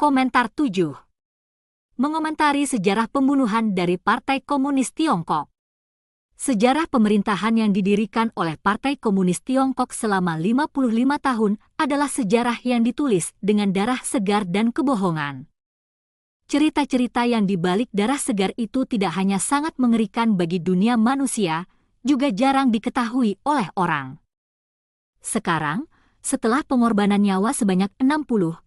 Komentar 7. Mengomentari sejarah pembunuhan dari Partai Komunis Tiongkok. Sejarah pemerintahan yang didirikan oleh Partai Komunis Tiongkok selama 55 tahun adalah sejarah yang ditulis dengan darah segar dan kebohongan. Cerita-cerita yang dibalik darah segar itu tidak hanya sangat mengerikan bagi dunia manusia, juga jarang diketahui oleh orang. Sekarang, setelah pengorbanan nyawa sebanyak 60-80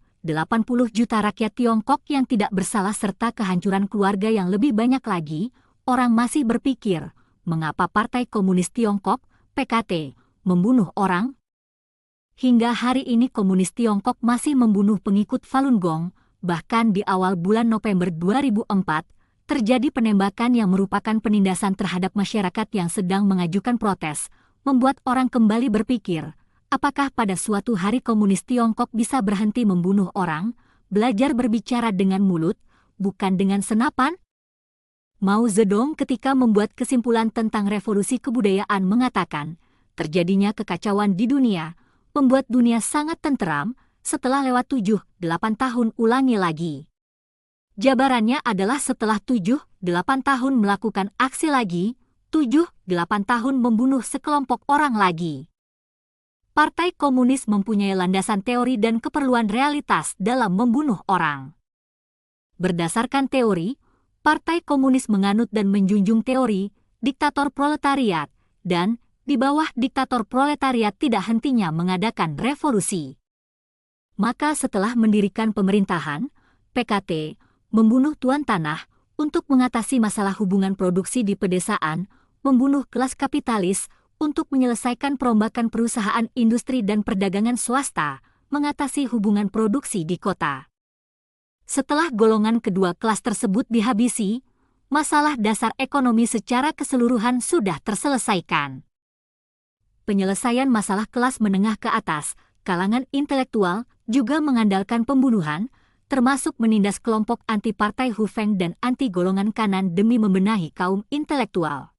juta rakyat Tiongkok yang tidak bersalah serta kehancuran keluarga yang lebih banyak lagi, orang masih berpikir, mengapa Partai Komunis Tiongkok, PKT, membunuh orang? Hingga hari ini Komunis Tiongkok masih membunuh pengikut Falun Gong, bahkan di awal bulan November 2004, terjadi penembakan yang merupakan penindasan terhadap masyarakat yang sedang mengajukan protes, membuat orang kembali berpikir, apakah pada suatu hari Komunis Tiongkok bisa berhenti membunuh orang, belajar berbicara dengan mulut, bukan dengan senapan? Mao Zedong ketika membuat kesimpulan tentang revolusi kebudayaan mengatakan, terjadinya kekacauan di dunia, membuat dunia sangat tenteram, setelah lewat 7-8 tahun ulangi lagi. Jabarannya adalah setelah 7-8 tahun melakukan aksi lagi, 7-8 tahun membunuh sekelompok orang lagi. Partai Komunis mempunyai landasan teori dan keperluan realitas dalam membunuh orang. Berdasarkan teori, Partai Komunis menganut dan menjunjung teori diktator proletariat, dan di bawah diktator proletariat tidak hentinya mengadakan revolusi. Maka setelah mendirikan pemerintahan, PKT membunuh tuan tanah untuk mengatasi masalah hubungan produksi di pedesaan, membunuh kelas kapitalis untuk menyelesaikan perombakan perusahaan industri dan perdagangan swasta, mengatasi hubungan produksi di kota. Setelah golongan kedua kelas tersebut dihabisi, masalah dasar ekonomi secara keseluruhan sudah terselesaikan. Penyelesaian masalah kelas menengah ke atas, kalangan intelektual, juga mengandalkan pembunuhan, termasuk menindas kelompok anti-partai Hufeng dan anti-golongan kanan demi membenahi kaum intelektual.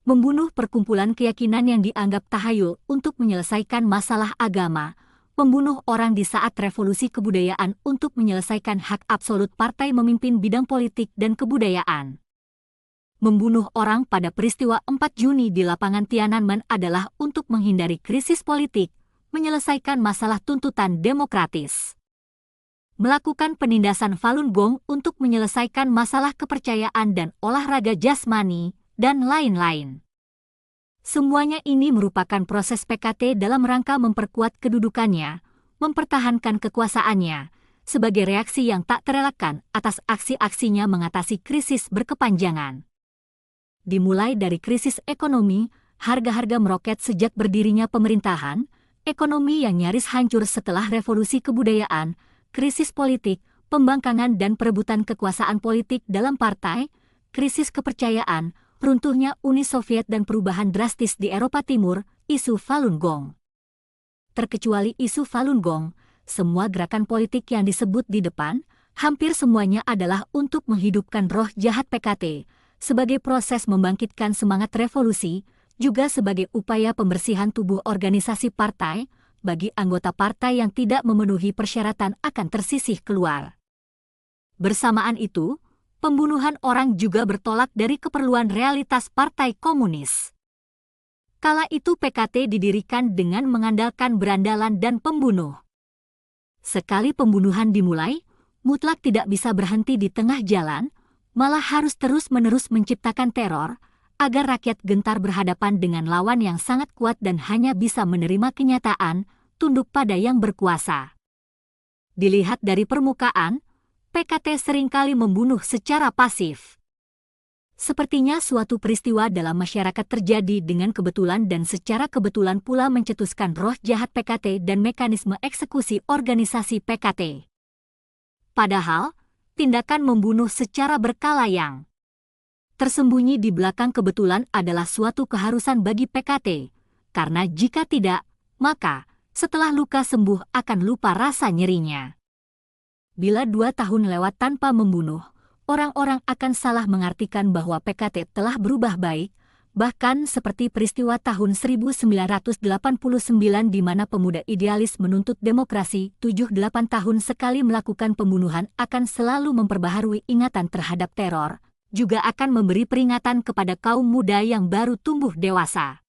Membunuh perkumpulan keyakinan yang dianggap tahayul untuk menyelesaikan masalah agama, membunuh orang di saat revolusi kebudayaan untuk menyelesaikan hak absolut partai memimpin bidang politik dan kebudayaan. Membunuh orang pada peristiwa 4 Juni di lapangan Tiananmen adalah untuk menghindari krisis politik, menyelesaikan masalah tuntutan demokratis. Melakukan penindasan Falun Gong untuk menyelesaikan masalah kepercayaan dan olahraga jasmani, dan lain-lain. Semuanya ini merupakan proses PKT dalam rangka memperkuat kedudukannya, mempertahankan kekuasaannya, sebagai reaksi yang tak terelakkan atas aksi-aksinya mengatasi krisis berkepanjangan. Dimulai dari krisis ekonomi, harga-harga meroket sejak berdirinya pemerintahan, ekonomi yang nyaris hancur setelah revolusi kebudayaan, krisis politik, pembangkangan dan perebutan kekuasaan politik dalam partai, krisis kepercayaan, runtuhnya Uni Soviet dan perubahan drastis di Eropa Timur, isu Falun Gong. Terkecuali isu Falun Gong, semua gerakan politik yang disebut di depan, hampir semuanya adalah untuk menghidupkan roh jahat PKT, sebagai proses membangkitkan semangat revolusi, juga sebagai upaya pembersihan tubuh organisasi partai, bagi anggota partai yang tidak memenuhi persyaratan akan tersisih keluar. Bersamaan itu, pembunuhan orang juga bertolak dari keperluan realitas Partai Komunis. Kala itu PKT didirikan dengan mengandalkan berandalan dan pembunuh. Sekali pembunuhan dimulai, mutlak tidak bisa berhenti di tengah jalan, malah harus terus-menerus menciptakan teror, agar rakyat gentar berhadapan dengan lawan yang sangat kuat dan hanya bisa menerima kenyataan, tunduk pada yang berkuasa. Dilihat dari permukaan, PKT seringkali membunuh secara pasif. Sepertinya suatu peristiwa dalam masyarakat terjadi dengan kebetulan dan secara kebetulan pula mencetuskan roh jahat PKT dan mekanisme eksekusi organisasi PKT. Padahal, tindakan membunuh secara berkala yang tersembunyi di belakang kebetulan adalah suatu keharusan bagi PKT, karena jika tidak, maka setelah luka sembuh akan lupa rasa nyerinya. Bila 2 tahun lewat tanpa membunuh, orang-orang akan salah mengartikan bahwa PKT telah berubah baik, bahkan seperti peristiwa tahun 1989 di mana pemuda idealis menuntut demokrasi 7-8 tahun sekali melakukan pembunuhan akan selalu memperbaharui ingatan terhadap teror, juga akan memberi peringatan kepada kaum muda yang baru tumbuh dewasa.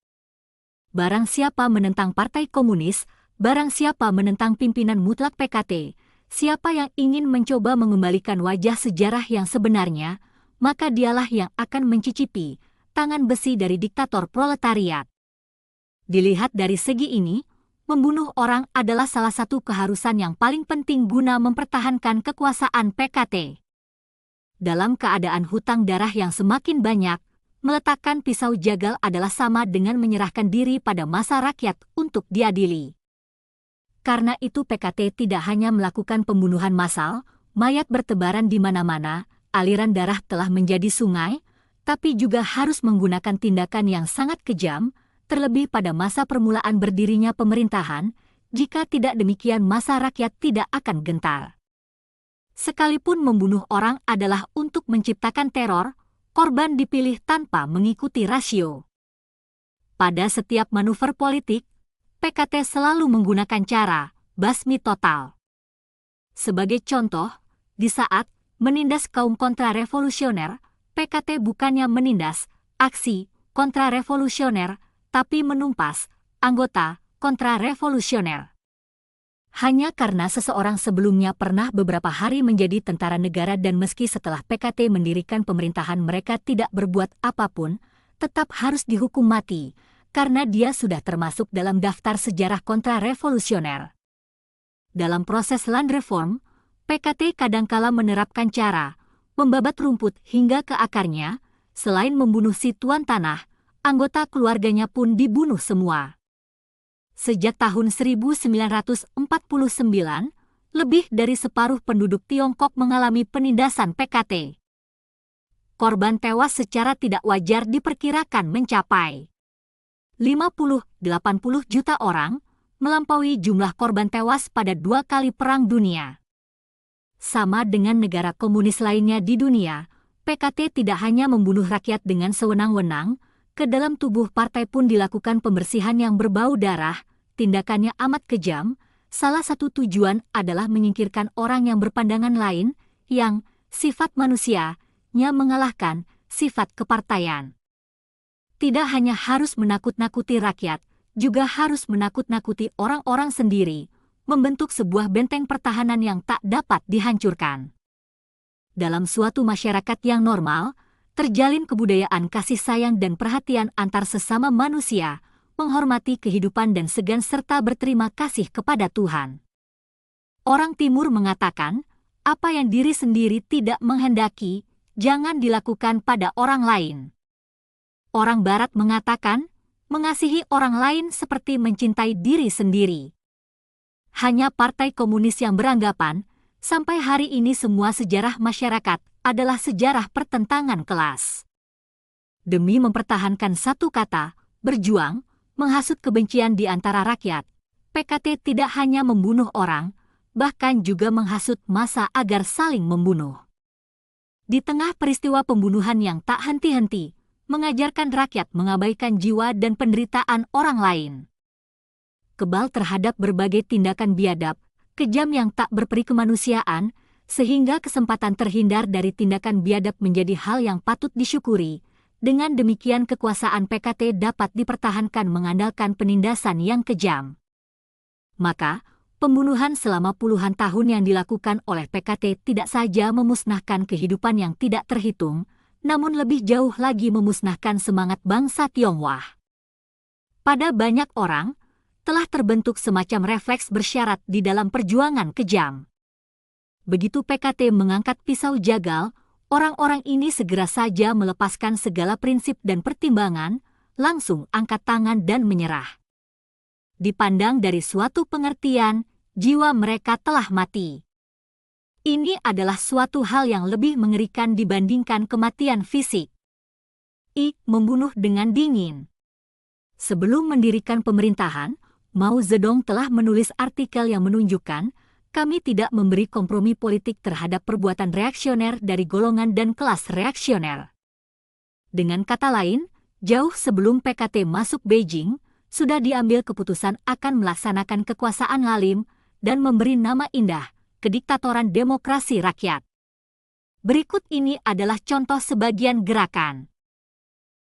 Barang siapa menentang Partai Komunis, barang siapa menentang pimpinan mutlak PKT, siapa yang ingin mencoba mengembalikan wajah sejarah yang sebenarnya, maka dialah yang akan mencicipi tangan besi dari diktator proletariat. Dilihat dari segi ini, membunuh orang adalah salah satu keharusan yang paling penting guna mempertahankan kekuasaan PKT. Dalam keadaan hutang darah yang semakin banyak, meletakkan pisau jagal adalah sama dengan menyerahkan diri pada massa rakyat untuk diadili. Karena itu PKT tidak hanya melakukan pembunuhan massal, mayat bertebaran di mana-mana, aliran darah telah menjadi sungai, tapi juga harus menggunakan tindakan yang sangat kejam, terlebih pada masa permulaan berdirinya pemerintahan. Jika tidak demikian massa rakyat tidak akan gentar. Sekalipun membunuh orang adalah untuk menciptakan teror, korban dipilih tanpa mengikuti rasio. Pada setiap manuver politik, PKT selalu menggunakan cara basmi total. Sebagai contoh, di saat menindas kaum kontrarevolusioner, PKT bukannya menindas aksi kontrarevolusioner, tapi menumpas anggota kontrarevolusioner. Hanya karena seseorang sebelumnya pernah beberapa hari menjadi tentara negara dan meski setelah PKT mendirikan pemerintahan mereka tidak berbuat apapun, tetap harus dihukum mati, karena dia sudah termasuk dalam daftar sejarah kontrarevolusioner. Dalam proses land reform, PKT kadangkala menerapkan cara membabat rumput hingga ke akarnya, selain membunuh si tuan tanah, anggota keluarganya pun dibunuh semua. Sejak tahun 1949, lebih dari separuh penduduk Tiongkok mengalami penindasan PKT. Korban tewas secara tidak wajar diperkirakan mencapai 50-80 juta orang, melampaui jumlah korban tewas pada 2 kali Perang Dunia. Sama dengan negara komunis lainnya di dunia, PKT tidak hanya membunuh rakyat dengan sewenang-wenang, ke dalam tubuh partai pun dilakukan pembersihan yang berbau darah, tindakannya amat kejam, salah satu tujuan adalah menyingkirkan orang yang berpandangan lain, yang sifat manusianya mengalahkan sifat kepartaian. Tidak hanya harus menakut-nakuti rakyat, juga harus menakut-nakuti orang-orang sendiri, membentuk sebuah benteng pertahanan yang tak dapat dihancurkan. Dalam suatu masyarakat yang normal, terjalin kebudayaan kasih sayang dan perhatian antar sesama manusia, menghormati kehidupan dan segan serta berterima kasih kepada Tuhan. Orang Timur mengatakan, apa yang diri sendiri tidak menghendaki, jangan dilakukan pada orang lain. Orang Barat mengatakan, mengasihi orang lain seperti mencintai diri sendiri. Hanya Partai Komunis yang beranggapan, sampai hari ini semua sejarah masyarakat adalah sejarah pertentangan kelas. Demi mempertahankan satu kata, berjuang, menghasut kebencian di antara rakyat, PKT tidak hanya membunuh orang, bahkan juga menghasut massa agar saling membunuh. Di tengah peristiwa pembunuhan yang tak henti-henti, mengajarkan rakyat mengabaikan jiwa dan penderitaan orang lain. Kebal terhadap berbagai tindakan biadab, kejam yang tak berperi kemanusiaan, sehingga kesempatan terhindar dari tindakan biadab menjadi hal yang patut disyukuri. Dengan demikian kekuasaan PKT dapat dipertahankan mengandalkan penindasan yang kejam. Maka, pembunuhan selama puluhan tahun yang dilakukan oleh PKT tidak saja memusnahkan kehidupan yang tidak terhitung, namun lebih jauh lagi memusnahkan semangat bangsa Tionghoa. Pada banyak orang, telah terbentuk semacam refleks bersyarat di dalam perjuangan kejam. Begitu PKT mengangkat pisau jagal, orang-orang ini segera saja melepaskan segala prinsip dan pertimbangan, langsung angkat tangan dan menyerah. Dipandang dari suatu pengertian, jiwa mereka telah mati. Ini adalah suatu hal yang lebih mengerikan dibandingkan kematian fisik. Membunuh dengan dingin. Sebelum mendirikan pemerintahan, Mao Zedong telah menulis artikel yang menunjukkan, kami tidak memberi kompromi politik terhadap perbuatan reaksioner dari golongan dan kelas reaksioner. Dengan kata lain, Jauh sebelum PKT masuk Beijing, sudah diambil keputusan akan melaksanakan kekuasaan lalim dan memberi nama indah, kediktatoran demokrasi rakyat. Berikut ini adalah contoh sebagian gerakan.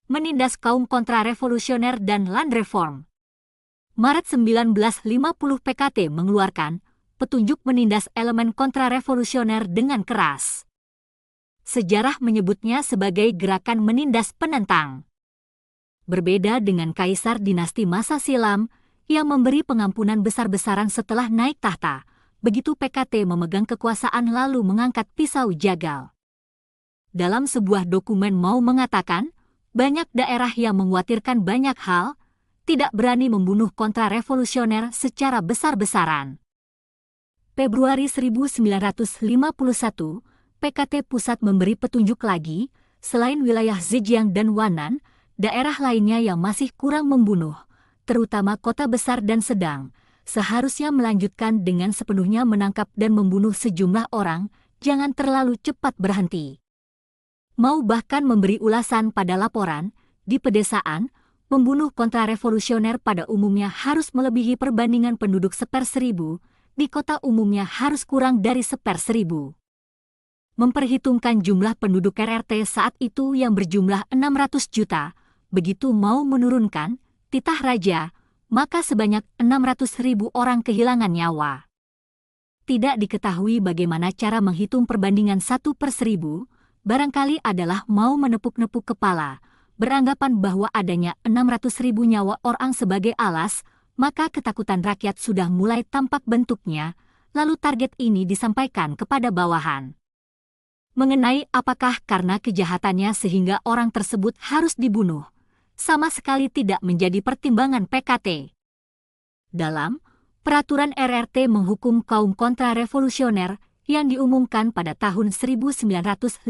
Menindas kaum kontrarevolusioner dan land reform. Maret 1950 PKT mengeluarkan petunjuk menindas elemen kontrarevolusioner dengan keras. Sejarah menyebutnya sebagai gerakan menindas penentang. Berbeda dengan kaisar dinasti masa silam yang memberi pengampunan besar-besaran setelah naik tahta, begitu PKT memegang kekuasaan lalu mengangkat pisau jagal. Dalam sebuah dokumen mau mengatakan, banyak daerah yang mengkhawatirkan banyak hal, tidak berani membunuh kontrarevolusioner secara besar-besaran. Februari 1951, PKT Pusat memberi petunjuk lagi, selain wilayah Zhejiang dan Wannan, daerah lainnya yang masih kurang membunuh, terutama kota besar dan sedang, seharusnya melanjutkan dengan sepenuhnya menangkap dan membunuh sejumlah orang, jangan terlalu cepat berhenti. Mau bahkan memberi ulasan pada laporan, di pedesaan, membunuh kontrarevolusioner pada umumnya harus melebihi perbandingan penduduk 1/1000, di kota umumnya harus kurang dari 1/1000. Memperhitungkan jumlah penduduk RRT saat itu yang berjumlah 600 juta, begitu mau menurunkan titah raja, maka sebanyak 600.000 orang kehilangan nyawa. Tidak diketahui bagaimana cara menghitung perbandingan 1/1000, barangkali adalah mau menepuk-nepuk kepala, beranggapan bahwa adanya 600.000 nyawa orang sebagai alas, maka ketakutan rakyat sudah mulai tampak bentuknya, lalu target ini disampaikan kepada bawahan. Mengenai apakah karena kejahatannya sehingga orang tersebut harus dibunuh, sama sekali tidak menjadi pertimbangan PKT. Dalam Peraturan RRT menghukum kaum kontrarevolusioner yang diumumkan pada tahun 1951,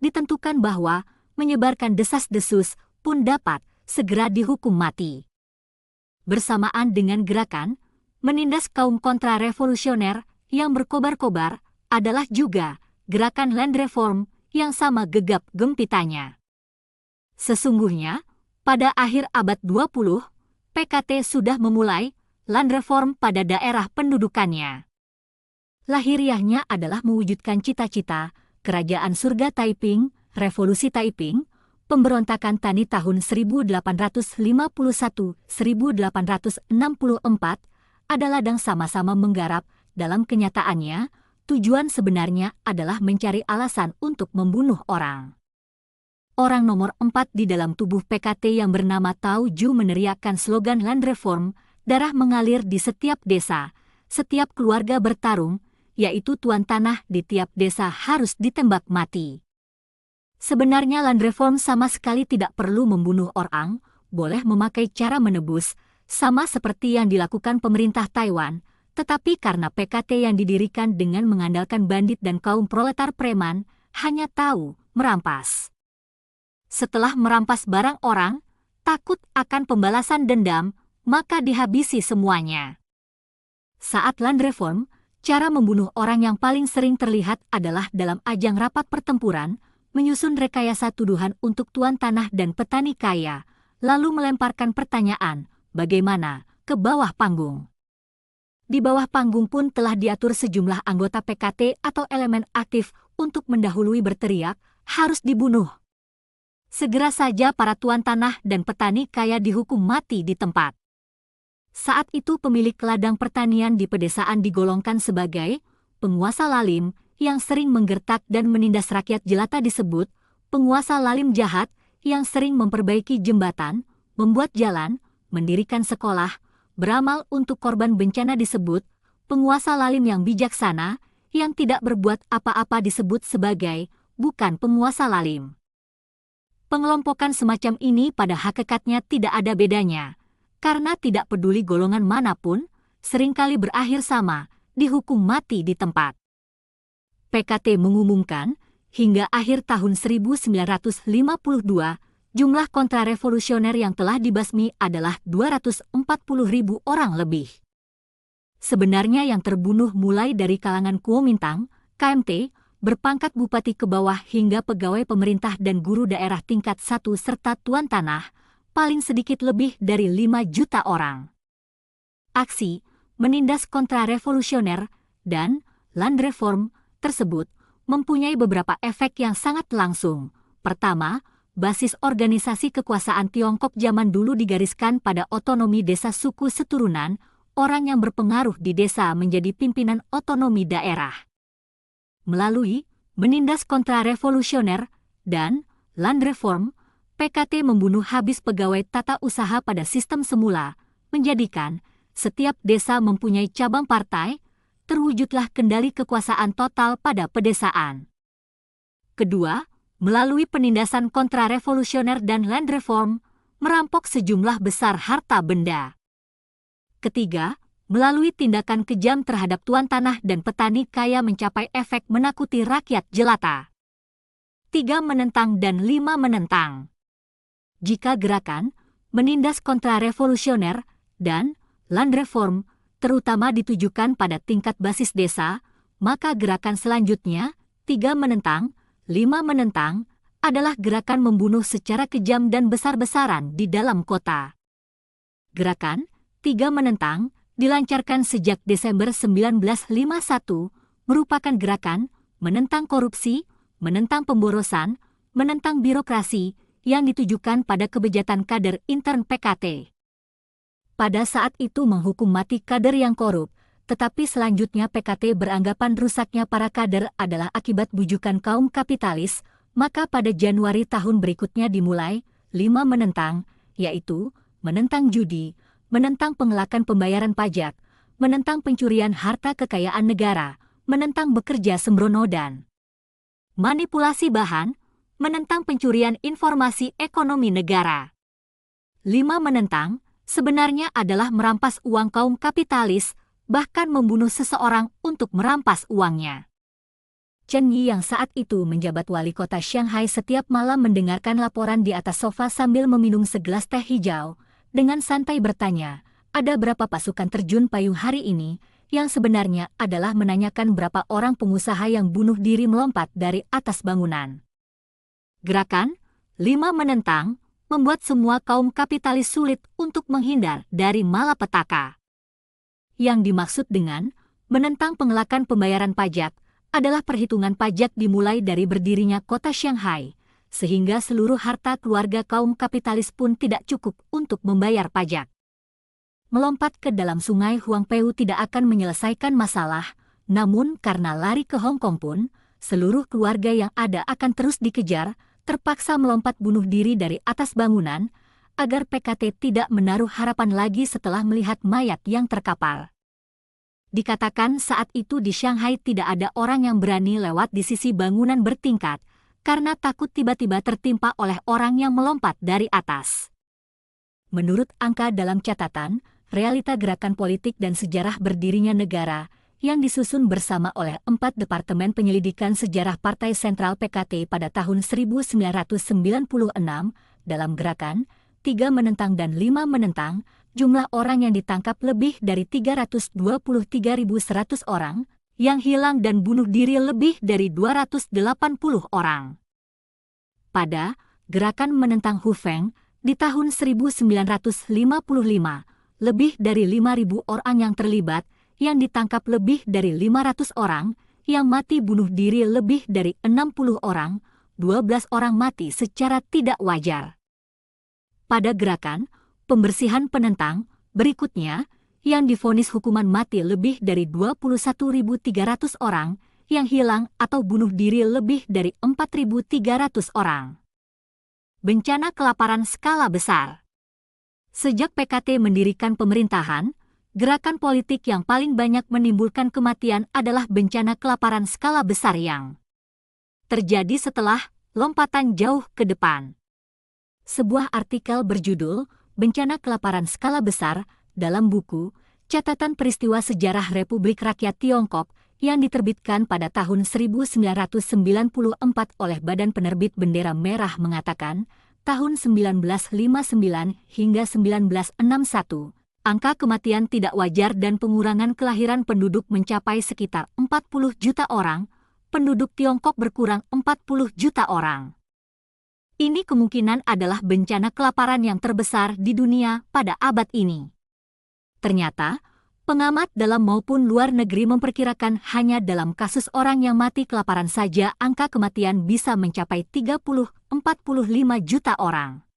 ditentukan bahwa menyebarkan desas-desus pun dapat segera dihukum mati. Bersamaan dengan gerakan menindas kaum kontrarevolusioner yang berkobar-kobar adalah juga gerakan land reform yang sama gegap gempitannya. Sesungguhnya, pada akhir abad 20, PKT sudah memulai land reform pada daerah pendudukannya. Lahiriahnya adalah mewujudkan cita-cita Kerajaan Surga Taiping, Revolusi Taiping, pemberontakan Tani tahun 1851-1864 adalah dan sama-sama menggarap. Dalam kenyataannya, tujuan sebenarnya adalah mencari alasan untuk membunuh orang. Orang nomor 4 di dalam tubuh PKT yang bernama Tao Ju meneriakkan slogan land reform, darah mengalir di setiap desa, setiap keluarga bertarung, yaitu tuan tanah di tiap desa harus ditembak mati. Sebenarnya land reform sama sekali tidak perlu membunuh orang, boleh memakai cara menebus, sama seperti yang dilakukan pemerintah Taiwan, tetapi karena PKT yang didirikan dengan mengandalkan bandit dan kaum proletar preman, hanya tahu merampas. Setelah merampas barang orang, takut akan pembalasan dendam, maka dihabisi semuanya. Saat land reform, cara membunuh orang yang paling sering terlihat adalah dalam ajang rapat pertempuran, menyusun rekayasa tuduhan untuk tuan tanah dan petani kaya, lalu melemparkan pertanyaan, bagaimana, ke bawah panggung. Di bawah panggung pun telah diatur sejumlah anggota PKT atau elemen aktif untuk mendahului berteriak, harus dibunuh. Segera saja para tuan tanah dan petani kaya dihukum mati di tempat. Saat itu pemilik ladang pertanian di pedesaan digolongkan sebagai penguasa lalim yang sering menggertak dan menindas rakyat jelata disebut penguasa lalim jahat yang sering memperbaiki jembatan, membuat jalan, mendirikan sekolah, beramal untuk korban bencana disebut penguasa lalim yang bijaksana, yang tidak berbuat apa-apa disebut sebagai bukan penguasa lalim. Pengelompokan semacam ini pada hakikatnya tidak ada bedanya, karena tidak peduli golongan manapun, seringkali berakhir sama, dihukum mati di tempat. PKT mengumumkan, hingga akhir tahun 1952, jumlah kontrarevolusioner yang telah dibasmi adalah 240.000 orang lebih. Sebenarnya yang terbunuh mulai dari kalangan Kuomintang, KMT, berpangkat bupati ke bawah hingga pegawai pemerintah dan guru daerah tingkat 1 serta tuan tanah, paling sedikit lebih dari 5 juta orang. Aksi menindas kontrarevolusioner dan land reform tersebut mempunyai beberapa efek yang sangat langsung. Pertama, basis organisasi kekuasaan Tiongkok zaman dulu digariskan pada otonomi desa suku seturunan, orang yang berpengaruh di desa menjadi pimpinan otonomi daerah. Melalui menindas kontrarevolusioner dan land reform, PKT membunuh habis pegawai tata usaha pada sistem semula, menjadikan setiap desa mempunyai cabang partai, terwujudlah kendali kekuasaan total pada pedesaan. Kedua, melalui penindasan kontrarevolusioner dan land reform, merampok sejumlah besar harta benda. Ketiga, melalui tindakan kejam terhadap tuan tanah dan petani kaya mencapai efek menakuti rakyat jelata. 3. Menentang dan 5. Menentang. Jika gerakan menindas kontrarevolusioner dan land reform terutama ditujukan pada tingkat basis desa, maka gerakan selanjutnya, 3. Menentang, 5. Menentang, adalah gerakan membunuh secara kejam dan besar-besaran di dalam kota. Gerakan 3. Menentang dilancarkan sejak Desember 1951, merupakan gerakan menentang korupsi, menentang pemborosan, menentang birokrasi yang ditujukan pada kebejatan kader intern PKT. Pada saat itu menghukum mati kader yang korup, tetapi selanjutnya PKT beranggapan rusaknya para kader adalah akibat bujukan kaum kapitalis, maka pada Januari tahun berikutnya dimulai 5. Menentang, yaitu menentang judi, menentang pengelakan pembayaran pajak, menentang pencurian harta kekayaan negara, menentang bekerja sembrono dan manipulasi bahan, menentang pencurian informasi ekonomi negara. 5. Menentang sebenarnya adalah merampas uang kaum kapitalis, bahkan membunuh seseorang untuk merampas uangnya. Chen Yi yang saat itu menjabat wali kota Shanghai setiap malam mendengarkan laporan di atas sofa sambil meminum segelas teh hijau, dengan santai bertanya, ada berapa pasukan terjun payung hari ini, yang sebenarnya adalah menanyakan berapa orang pengusaha yang bunuh diri melompat dari atas bangunan. Gerakan 5. Menentang membuat semua kaum kapitalis sulit untuk menghindar dari malapetaka. Yang dimaksud dengan menentang pengelakan pembayaran pajak adalah perhitungan pajak dimulai dari berdirinya kota Shanghai, sehingga seluruh harta keluarga kaum kapitalis pun tidak cukup untuk membayar pajak. Melompat ke dalam sungai Huangpu tidak akan menyelesaikan masalah, namun karena lari ke Hong Kong pun, seluruh keluarga yang ada akan terus dikejar, terpaksa melompat bunuh diri dari atas bangunan, agar PKT tidak menaruh harapan lagi setelah melihat mayat yang terkapar. Dikatakan saat itu di Shanghai tidak ada orang yang berani lewat di sisi bangunan bertingkat, karena takut tiba-tiba tertimpa oleh orang yang melompat dari atas. Menurut angka dalam catatan, realita gerakan politik dan sejarah berdirinya negara, yang disusun bersama oleh 4 Departemen Penyelidikan Sejarah Partai Sentral PKT pada tahun 1996, dalam gerakan 3. Menentang dan 5. Menentang, jumlah orang yang ditangkap lebih dari 323.100 orang, yang hilang dan bunuh diri lebih dari 280 orang. Pada gerakan menentang Hu Feng, di tahun 1955, lebih dari 5.000 orang yang terlibat, yang ditangkap lebih dari 500 orang, yang mati bunuh diri lebih dari 60 orang, 12 orang mati secara tidak wajar. Pada gerakan pembersihan penentang berikutnya, yang divonis hukuman mati lebih dari 21.300 orang, yang hilang atau bunuh diri lebih dari 4.300 orang. Bencana kelaparan skala besar. Sejak PKT mendirikan pemerintahan, gerakan politik yang paling banyak menimbulkan kematian adalah bencana kelaparan skala besar yang terjadi setelah lompatan jauh ke depan. Sebuah artikel berjudul Bencana Kelaparan Skala Besar dalam buku Catatan Peristiwa Sejarah Republik Rakyat Tiongkok yang diterbitkan pada tahun 1994 oleh Badan Penerbit Bendera Merah mengatakan, tahun 1959 hingga 1961, angka kematian tidak wajar dan pengurangan kelahiran penduduk mencapai sekitar 40 juta orang, penduduk Tiongkok berkurang 40 juta orang. Ini kemungkinan adalah bencana kelaparan yang terbesar di dunia pada abad ini. Ternyata, pengamat dalam maupun luar negeri memperkirakan hanya dalam kasus orang yang mati kelaparan saja angka kematian bisa mencapai 30–45 juta orang.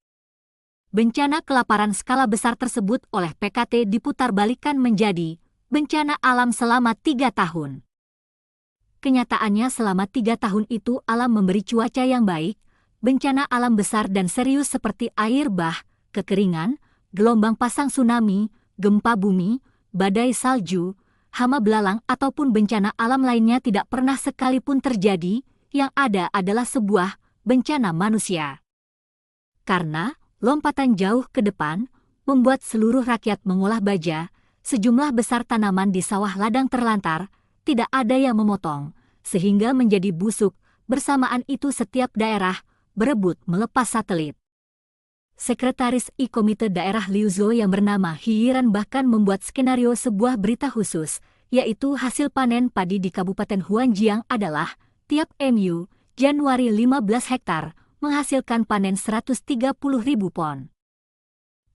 Bencana kelaparan skala besar tersebut oleh PKT diputarbalikkan menjadi bencana alam selama 3 tahun. Kenyataannya selama 3 tahun itu alam memberi cuaca yang baik, bencana alam besar dan serius seperti air bah, kekeringan, gelombang pasang tsunami, gempa bumi, badai salju, hama belalang ataupun bencana alam lainnya tidak pernah sekalipun terjadi, yang ada adalah sebuah bencana manusia. Karena lompatan jauh ke depan membuat seluruh rakyat mengolah baja, sejumlah besar tanaman di sawah ladang terlantar, tidak ada yang memotong, sehingga menjadi busuk. Bersamaan itu setiap daerah berebut melepas satelit. Sekretaris Komite Daerah Liu Zhou yang bernama Hiran bahkan membuat skenario sebuah berita khusus, yaitu hasil panen padi di Kabupaten Huanjiang adalah tiap MU Januari 15 hektar menghasilkan panen 130.000 pon.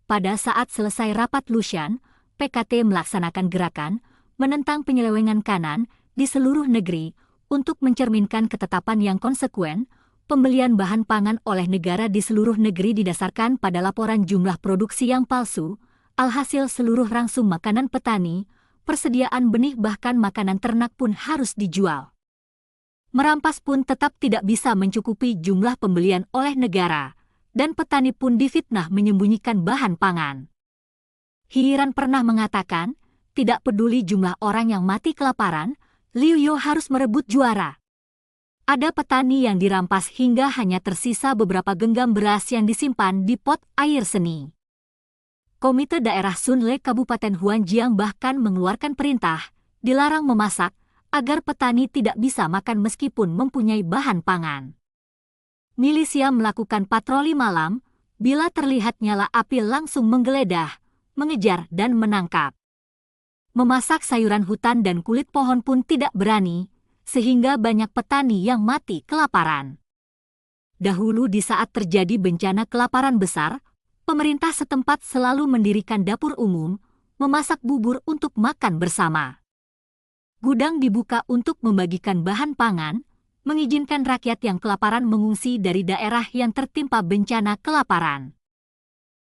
Pada saat selesai rapat Lushan, PKT melaksanakan gerakan menentang penyelewengan kanan di seluruh negeri untuk mencerminkan ketetapan yang konsekuen. Pembelian bahan pangan oleh negara di seluruh negeri didasarkan pada laporan jumlah produksi yang palsu, alhasil seluruh rangsum makanan petani, persediaan benih bahkan makanan ternak pun harus dijual. Merampas pun tetap tidak bisa mencukupi jumlah pembelian oleh negara, dan petani pun difitnah menyembunyikan bahan pangan. Hiran pernah mengatakan, tidak peduli jumlah orang yang mati kelaparan, Liu Yo harus merebut juara. Ada petani yang dirampas hingga hanya tersisa beberapa genggam beras yang disimpan di pot air seni. Komite Daerah Sunle Kabupaten Huanjiang bahkan mengeluarkan perintah, dilarang memasak, agar petani tidak bisa makan meskipun mempunyai bahan pangan. Milisia melakukan patroli malam, bila terlihat nyala api langsung menggeledah, mengejar dan menangkap. Memasak sayuran hutan dan kulit pohon pun tidak berani, sehingga banyak petani yang mati kelaparan. Dahulu di saat terjadi bencana kelaparan besar, pemerintah setempat selalu mendirikan dapur umum, memasak bubur untuk makan bersama. Gudang dibuka untuk membagikan bahan pangan, mengizinkan rakyat yang kelaparan mengungsi dari daerah yang tertimpa bencana kelaparan.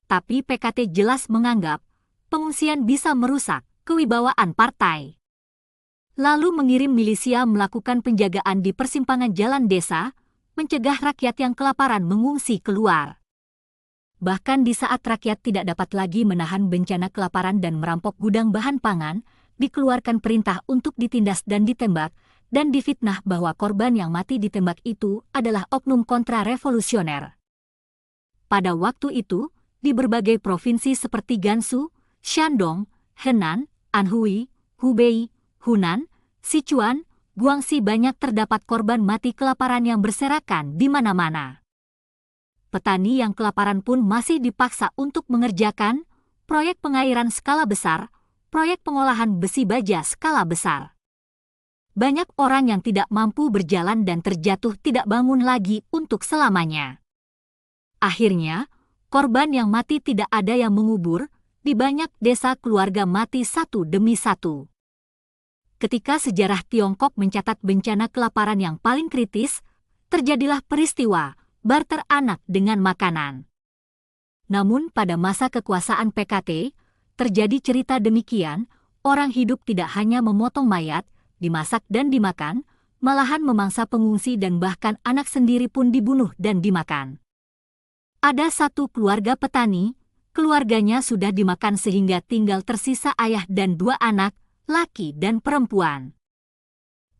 Tapi PKT jelas menganggap, pengungsian bisa merusak kewibawaan partai. Lalu mengirim milisia melakukan penjagaan di persimpangan jalan desa, mencegah rakyat yang kelaparan mengungsi keluar. Bahkan di saat rakyat tidak dapat lagi menahan bencana kelaparan dan merampok gudang bahan pangan, dikeluarkan perintah untuk ditindas dan ditembak, dan difitnah bahwa korban yang mati ditembak itu adalah oknum kontra-revolusioner. Pada waktu itu, di berbagai provinsi seperti Gansu, Shandong, Henan, Anhui, Hubei, Hunan, Sichuan, Guangxi banyak terdapat korban mati kelaparan yang berserakan di mana-mana. Petani yang kelaparan pun masih dipaksa untuk mengerjakan proyek pengairan skala besar, proyek pengolahan besi baja skala besar. Banyak orang yang tidak mampu berjalan dan terjatuh tidak bangun lagi untuk selamanya. Akhirnya, korban yang mati tidak ada yang mengubur, di banyak desa keluarga mati satu demi satu. Ketika sejarah Tiongkok mencatat bencana kelaparan yang paling kritis, terjadilah peristiwa barter anak dengan makanan. Namun pada masa kekuasaan PKT, terjadi cerita demikian, orang hidup tidak hanya memotong mayat, dimasak dan dimakan, malahan memangsa pengungsi dan bahkan anak sendiri pun dibunuh dan dimakan. Ada satu keluarga petani, keluarganya sudah dimakan sehingga tinggal tersisa ayah dan 2 anak, laki dan perempuan.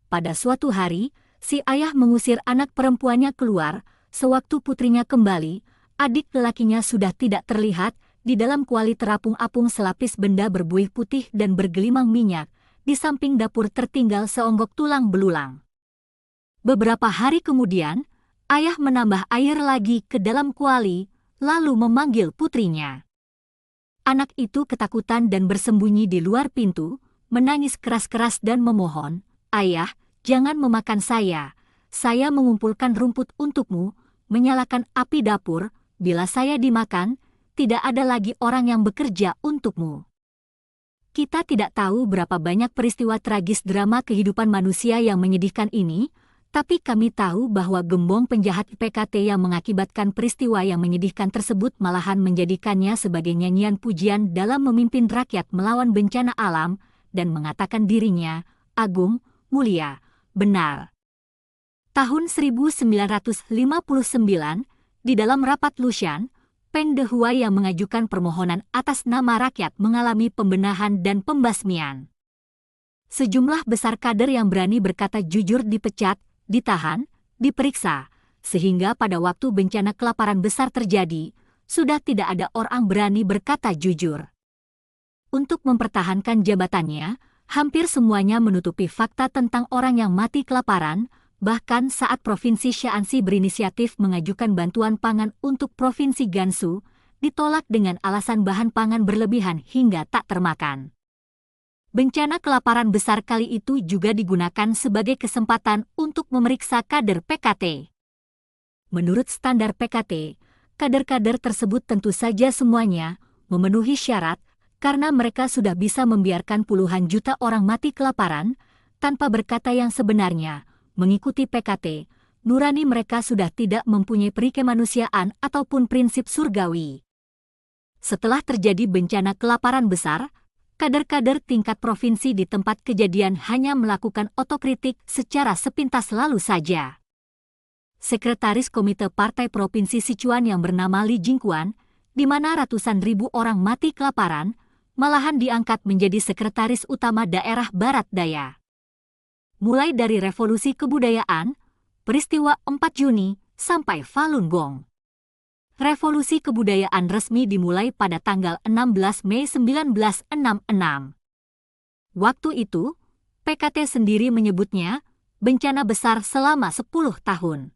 Pada suatu hari, si ayah mengusir anak perempuannya keluar, sewaktu putrinya kembali, adik lelakinya sudah tidak terlihat, di dalam kuali terapung-apung selapis benda berbuih putih dan bergelimang minyak, di samping dapur tertinggal seonggok tulang belulang. Beberapa hari kemudian, ayah menambah air lagi ke dalam kuali, lalu memanggil putrinya. Anak itu ketakutan dan bersembunyi di luar pintu, menangis keras-keras dan memohon, "Ayah, Jangan memakan saya mengumpulkan rumput untukmu, menyalakan api dapur, bila saya dimakan, tidak ada lagi orang yang bekerja untukmu. Kita tidak tahu berapa banyak peristiwa tragis drama kehidupan manusia yang menyedihkan ini, tapi kami tahu bahwa gembong penjahat PKT yang mengakibatkan peristiwa yang menyedihkan tersebut malahan menjadikannya sebagai nyanyian pujian dalam memimpin rakyat melawan bencana alam dan mengatakan dirinya agung, mulia, benar. Tahun 1959, di dalam rapat Lushan, Peng Dehuai yang mengajukan permohonan atas nama rakyat mengalami pembenahan dan pembasmian. Sejumlah besar kader yang berani berkata jujur dipecat, ditahan, diperiksa, sehingga pada waktu bencana kelaparan besar terjadi, sudah tidak ada orang berani berkata jujur. Untuk mempertahankan jabatannya, hampir semuanya menutupi fakta tentang orang yang mati kelaparan. Bahkan saat Provinsi Shaanxi berinisiatif mengajukan bantuan pangan untuk Provinsi Gansu, ditolak dengan alasan bahan pangan berlebihan hingga tak termakan. Bencana kelaparan besar kali itu juga digunakan sebagai kesempatan untuk memeriksa kader PKT. Menurut standar PKT, kader-kader tersebut tentu saja semuanya memenuhi syarat karena mereka sudah bisa membiarkan puluhan juta orang mati kelaparan tanpa berkata yang sebenarnya. Mengikuti PKT, nurani mereka sudah tidak mempunyai peri kemanusiaan ataupun prinsip surgawi. Setelah terjadi bencana kelaparan besar, kader-kader tingkat provinsi di tempat kejadian hanya melakukan otokritik secara sepintas lalu saja. Sekretaris Komite Partai Provinsi Sichuan yang bernama Li Jingquan, di mana ratusan ribu orang mati kelaparan, malahan diangkat menjadi sekretaris utama daerah Barat Daya. Mulai dari revolusi kebudayaan, peristiwa 4 Juni, sampai Falun Gong. Revolusi kebudayaan resmi dimulai pada tanggal 16 Mei 1966. Waktu itu, PKT sendiri menyebutnya bencana besar selama 10 tahun.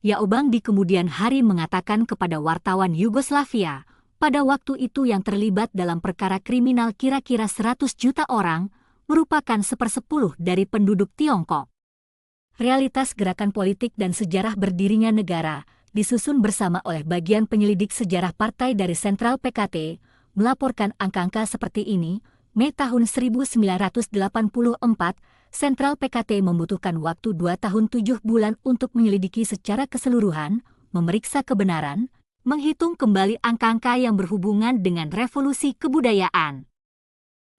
Yaobang di kemudian hari mengatakan kepada wartawan Yugoslavia, pada waktu itu yang terlibat dalam perkara kriminal kira-kira 100 juta orang, merupakan 1/10 dari penduduk Tiongkok. Realitas gerakan politik dan sejarah berdirinya negara disusun bersama oleh bagian penyelidik sejarah partai dari Sentral PKT, melaporkan angka-angka seperti ini. Mei tahun 1984, Sentral PKT membutuhkan waktu 2 tahun 7 bulan untuk menyelidiki secara keseluruhan, memeriksa kebenaran, menghitung kembali angka-angka yang berhubungan dengan revolusi kebudayaan.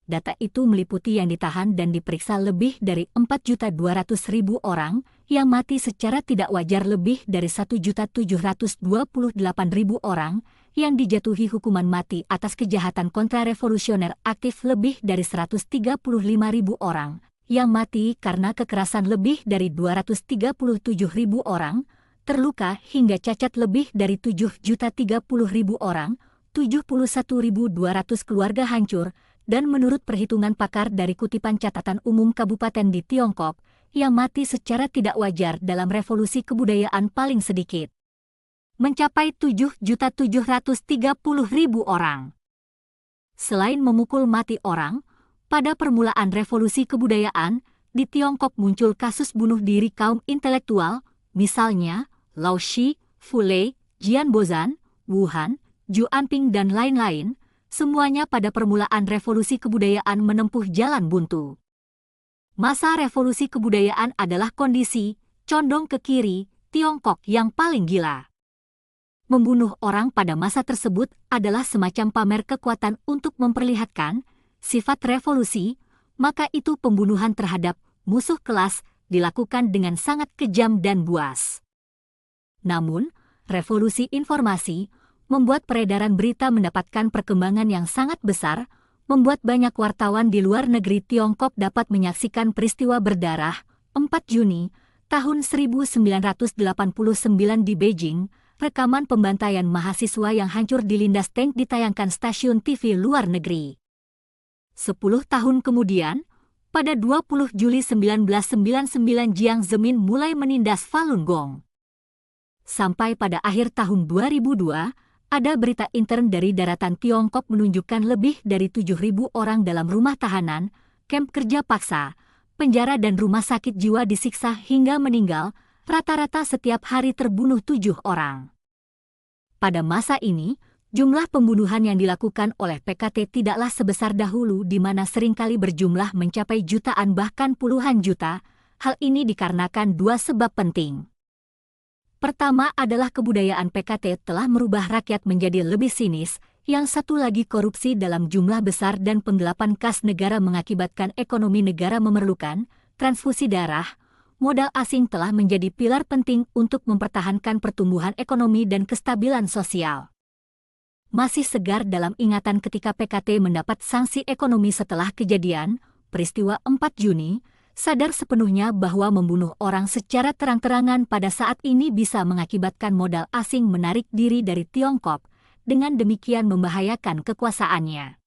Data itu meliputi yang ditahan dan diperiksa lebih dari 4.200.000 orang, yang mati secara tidak wajar lebih dari 1.728.000 orang, yang dijatuhi hukuman mati atas kejahatan kontrarevolusioner aktif lebih dari 135.000 orang, yang mati karena kekerasan lebih dari 237.000 orang, terluka hingga cacat lebih dari 7.030.000 orang, 71.200 keluarga hancur, dan menurut perhitungan pakar dari kutipan catatan umum kabupaten di Tiongkok, yang mati secara tidak wajar dalam revolusi kebudayaan paling sedikit mencapai 7.730.000 orang. Selain memukul mati orang, pada permulaan revolusi kebudayaan, di Tiongkok muncul kasus bunuh diri kaum intelektual, misalnya Lao Shi, Fu Lei, Jian Bozan, Wu Han, Zhu Anping dan lain-lain. Semuanya pada permulaan revolusi kebudayaan menempuh jalan buntu. Masa revolusi kebudayaan adalah kondisi, condong ke kiri, Tiongkok yang paling gila. Membunuh orang pada masa tersebut adalah semacam pamer kekuatan untuk memperlihatkan sifat revolusi, maka itu pembunuhan terhadap musuh kelas dilakukan dengan sangat kejam dan buas. Namun, revolusi informasi membuat peredaran berita mendapatkan perkembangan yang sangat besar, membuat banyak wartawan di luar negeri Tiongkok dapat menyaksikan peristiwa berdarah 4 Juni tahun 1989 di Beijing. Rekaman pembantaian mahasiswa yang hancur dilindas tank ditayangkan stasiun TV luar negeri. 10 tahun kemudian, pada 20 Juli 1999 Jiang Zemin mulai menindas Falun Gong. Sampai pada akhir tahun 2002, ada berita intern dari daratan Tiongkok menunjukkan lebih dari 7.000 orang dalam rumah tahanan, kamp kerja paksa, penjara dan rumah sakit jiwa disiksa hingga meninggal, rata-rata setiap hari terbunuh 7 orang. Pada masa ini, jumlah pembunuhan yang dilakukan oleh PKT tidaklah sebesar dahulu di mana seringkali berjumlah mencapai jutaan bahkan puluhan juta. Hal ini dikarenakan 2 sebab penting. Pertama adalah kebudayaan PKT telah merubah rakyat menjadi lebih sinis, yang satu lagi korupsi dalam jumlah besar dan penggelapan kas negara mengakibatkan ekonomi negara memerlukan transfusi darah. Modal asing telah menjadi pilar penting untuk mempertahankan pertumbuhan ekonomi dan kestabilan sosial. Masih segar dalam ingatan ketika PKT mendapat sanksi ekonomi setelah kejadian peristiwa 4 Juni, sadar sepenuhnya bahwa membunuh orang secara terang-terangan pada saat ini bisa mengakibatkan modal asing menarik diri dari Tiongkok, dengan demikian membahayakan kekuasaannya.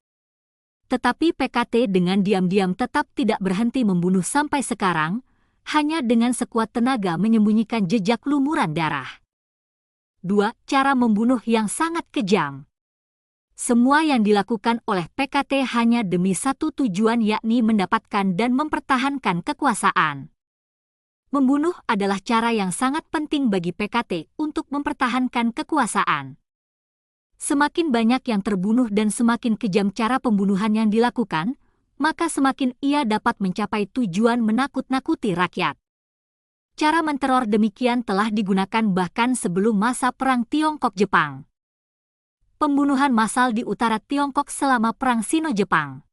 Tetapi PKT dengan diam-diam tetap tidak berhenti membunuh sampai sekarang, hanya dengan sekuat tenaga menyembunyikan jejak lumuran darah. 2. Cara membunuh yang sangat kejam. Semua yang dilakukan oleh PKT hanya demi satu tujuan, yakni mendapatkan dan mempertahankan kekuasaan. Membunuh adalah cara yang sangat penting bagi PKT untuk mempertahankan kekuasaan. Semakin banyak yang terbunuh dan semakin kejam cara pembunuhan yang dilakukan, maka semakin ia dapat mencapai tujuan menakut-nakuti rakyat. Cara menteror demikian telah digunakan bahkan sebelum masa Perang Tiongkok-Jepang. Pembunuhan massal di utara Tiongkok selama Perang Sino-Jepang.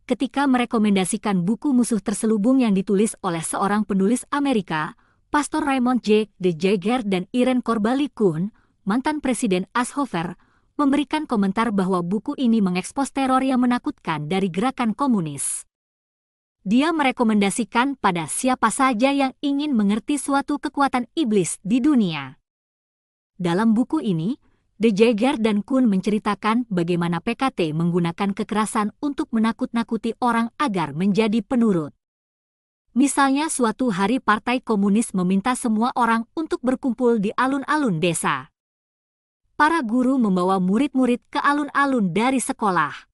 Ketika merekomendasikan buku Musuh Terselubung yang ditulis oleh seorang penulis Amerika, Pastor Raymond J. de Jaeger dan Irene Corbally-Kuhn, mantan Presiden Eisenhower, memberikan komentar bahwa buku ini mengekspos teror yang menakutkan dari gerakan komunis. Dia merekomendasikan pada siapa saja yang ingin mengerti suatu kekuatan iblis di dunia. Dalam buku ini, De Jaeger dan Kuhn menceritakan bagaimana PKT menggunakan kekerasan untuk menakut-nakuti orang agar menjadi penurut. Misalnya suatu hari Partai Komunis meminta semua orang untuk berkumpul di alun-alun desa. Para guru membawa murid-murid ke alun-alun dari sekolah.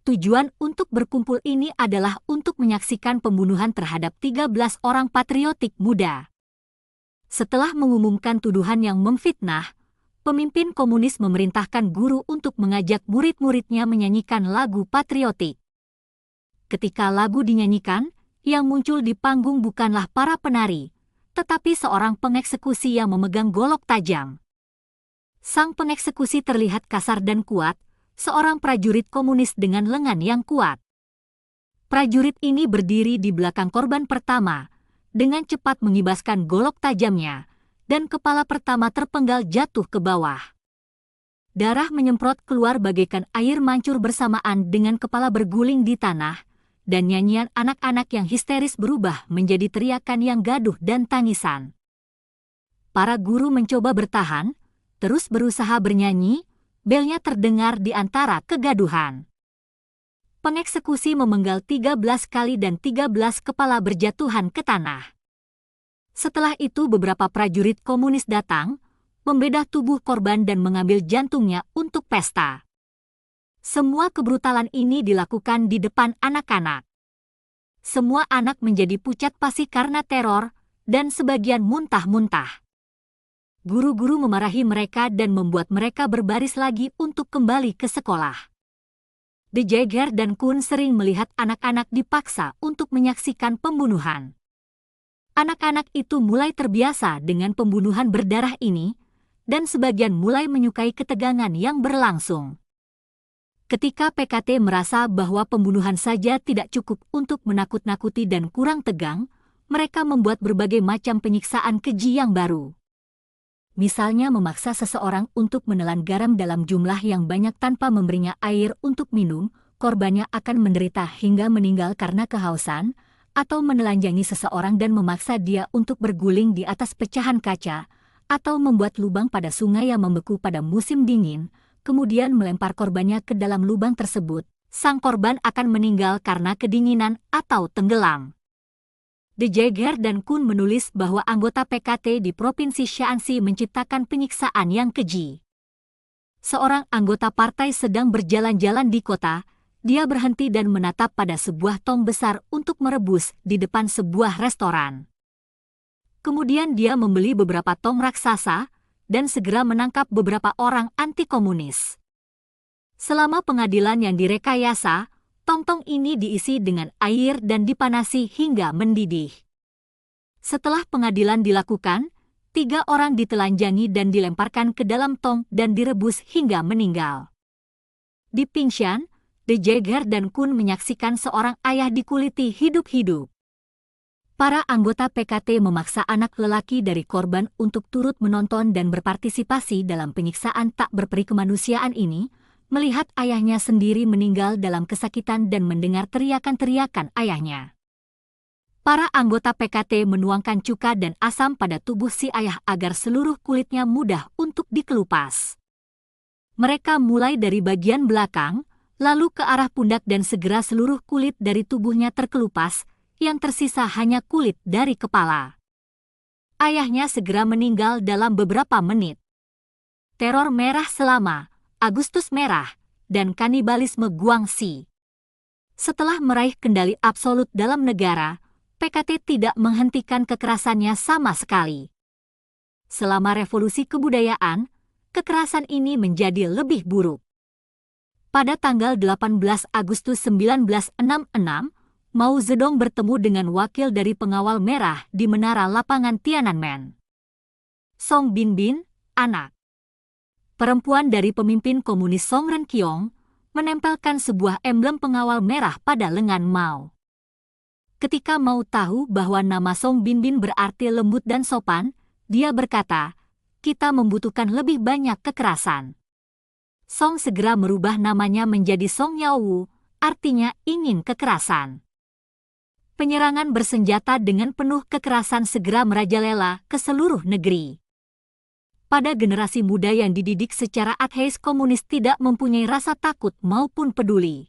Tujuan untuk berkumpul ini adalah untuk menyaksikan pembunuhan terhadap 13 orang patriotik muda. Setelah mengumumkan tuduhan yang memfitnah, pemimpin komunis memerintahkan guru untuk mengajak murid-muridnya menyanyikan lagu patriotik. Ketika lagu dinyanyikan, yang muncul di panggung bukanlah para penari, tetapi seorang pengeksekusi yang memegang golok tajam. Sang pengeksekusi terlihat kasar dan kuat, seorang prajurit komunis dengan lengan yang kuat. Prajurit ini berdiri di belakang korban pertama, dengan cepat mengibaskan golok tajamnya, dan kepala pertama terpenggal jatuh ke bawah. Darah menyemprot keluar bagaikan air mancur bersamaan dengan kepala berguling di tanah, dan nyanyian anak-anak yang histeris berubah menjadi teriakan yang gaduh dan tangisan. Para guru mencoba bertahan, terus berusaha bernyanyi, belnya terdengar di antara kegaduhan. Pengeksekusi memenggal 13 kali dan 13 kepala berjatuhan ke tanah. Setelah itu beberapa prajurit komunis datang, membedah tubuh korban dan mengambil jantungnya untuk pesta. Semua kebrutalan ini dilakukan di depan anak-anak. Semua anak menjadi pucat pasi karena teror, dan sebagian muntah-muntah. Guru-guru memarahi mereka dan membuat mereka berbaris lagi untuk kembali ke sekolah. De Jaeger dan Kuhn sering melihat anak-anak dipaksa untuk menyaksikan pembunuhan. Anak-anak itu mulai terbiasa dengan pembunuhan berdarah ini, dan sebagian mulai menyukai ketegangan yang berlangsung. Ketika PKT merasa bahwa pembunuhan saja tidak cukup untuk menakut-nakuti dan kurang tegang, mereka membuat berbagai macam penyiksaan keji yang baru. Misalnya memaksa seseorang untuk menelan garam dalam jumlah yang banyak tanpa memberinya air untuk minum, korbannya akan menderita hingga meninggal karena kehausan, atau menelanjangi seseorang dan memaksa dia untuk berguling di atas pecahan kaca, atau membuat lubang pada sungai yang membeku pada musim dingin, kemudian melempar korbannya ke dalam lubang tersebut. Sang korban akan meninggal karena kedinginan atau tenggelam. De Jaeger dan Kuhn menulis bahwa anggota PKT di Provinsi Shaanxi menciptakan penyiksaan yang keji. Seorang anggota partai sedang berjalan-jalan di kota, Dia berhenti dan menatap pada sebuah tong besar untuk merebus di depan sebuah restoran. Kemudian dia membeli beberapa tong raksasa dan segera menangkap beberapa orang anti-komunis. Selama pengadilan yang direkayasa, tong-tong ini diisi dengan air dan dipanasi hingga mendidih. Setelah pengadilan dilakukan, 3 orang ditelanjangi dan dilemparkan ke dalam tong dan direbus hingga meninggal. Di Pingshan, De Jager dan Kun menyaksikan seorang ayah dikuliti hidup-hidup. Para anggota PKT memaksa anak lelaki dari korban untuk turut menonton dan berpartisipasi dalam penyiksaan tak berperi kemanusiaan ini, melihat ayahnya sendiri meninggal dalam kesakitan dan mendengar teriakan-teriakan ayahnya. Para anggota PKT menuangkan cuka dan asam pada tubuh si ayah agar seluruh kulitnya mudah untuk dikelupas. Mereka mulai dari bagian belakang, lalu ke arah pundak dan segera seluruh kulit dari tubuhnya terkelupas, yang tersisa hanya kulit dari kepala. Ayahnya segera meninggal dalam beberapa menit. Teror merah selama Agustus Merah dan kanibalisme Guangxi. Setelah meraih kendali absolut dalam negara, PKT tidak menghentikan kekerasannya sama sekali. Selama revolusi kebudayaan, kekerasan ini menjadi lebih buruk. Pada tanggal 18 Agustus 1966, Mao Zedong bertemu dengan wakil dari pengawal merah di menara lapangan Tiananmen. Song Binbin, anak perempuan dari pemimpin komunis Song Renqiong, menempelkan sebuah emblem pengawal merah pada lengan Mao. Ketika Mao tahu bahwa nama Song Binbin berarti lembut dan sopan, dia berkata, "Kita membutuhkan lebih banyak kekerasan." Song segera merubah namanya menjadi Song Yaowu, artinya ingin kekerasan. Penyerangan bersenjata dengan penuh kekerasan segera merajalela ke seluruh negeri. Pada generasi muda yang dididik secara ateis, komunis tidak mempunyai rasa takut maupun peduli.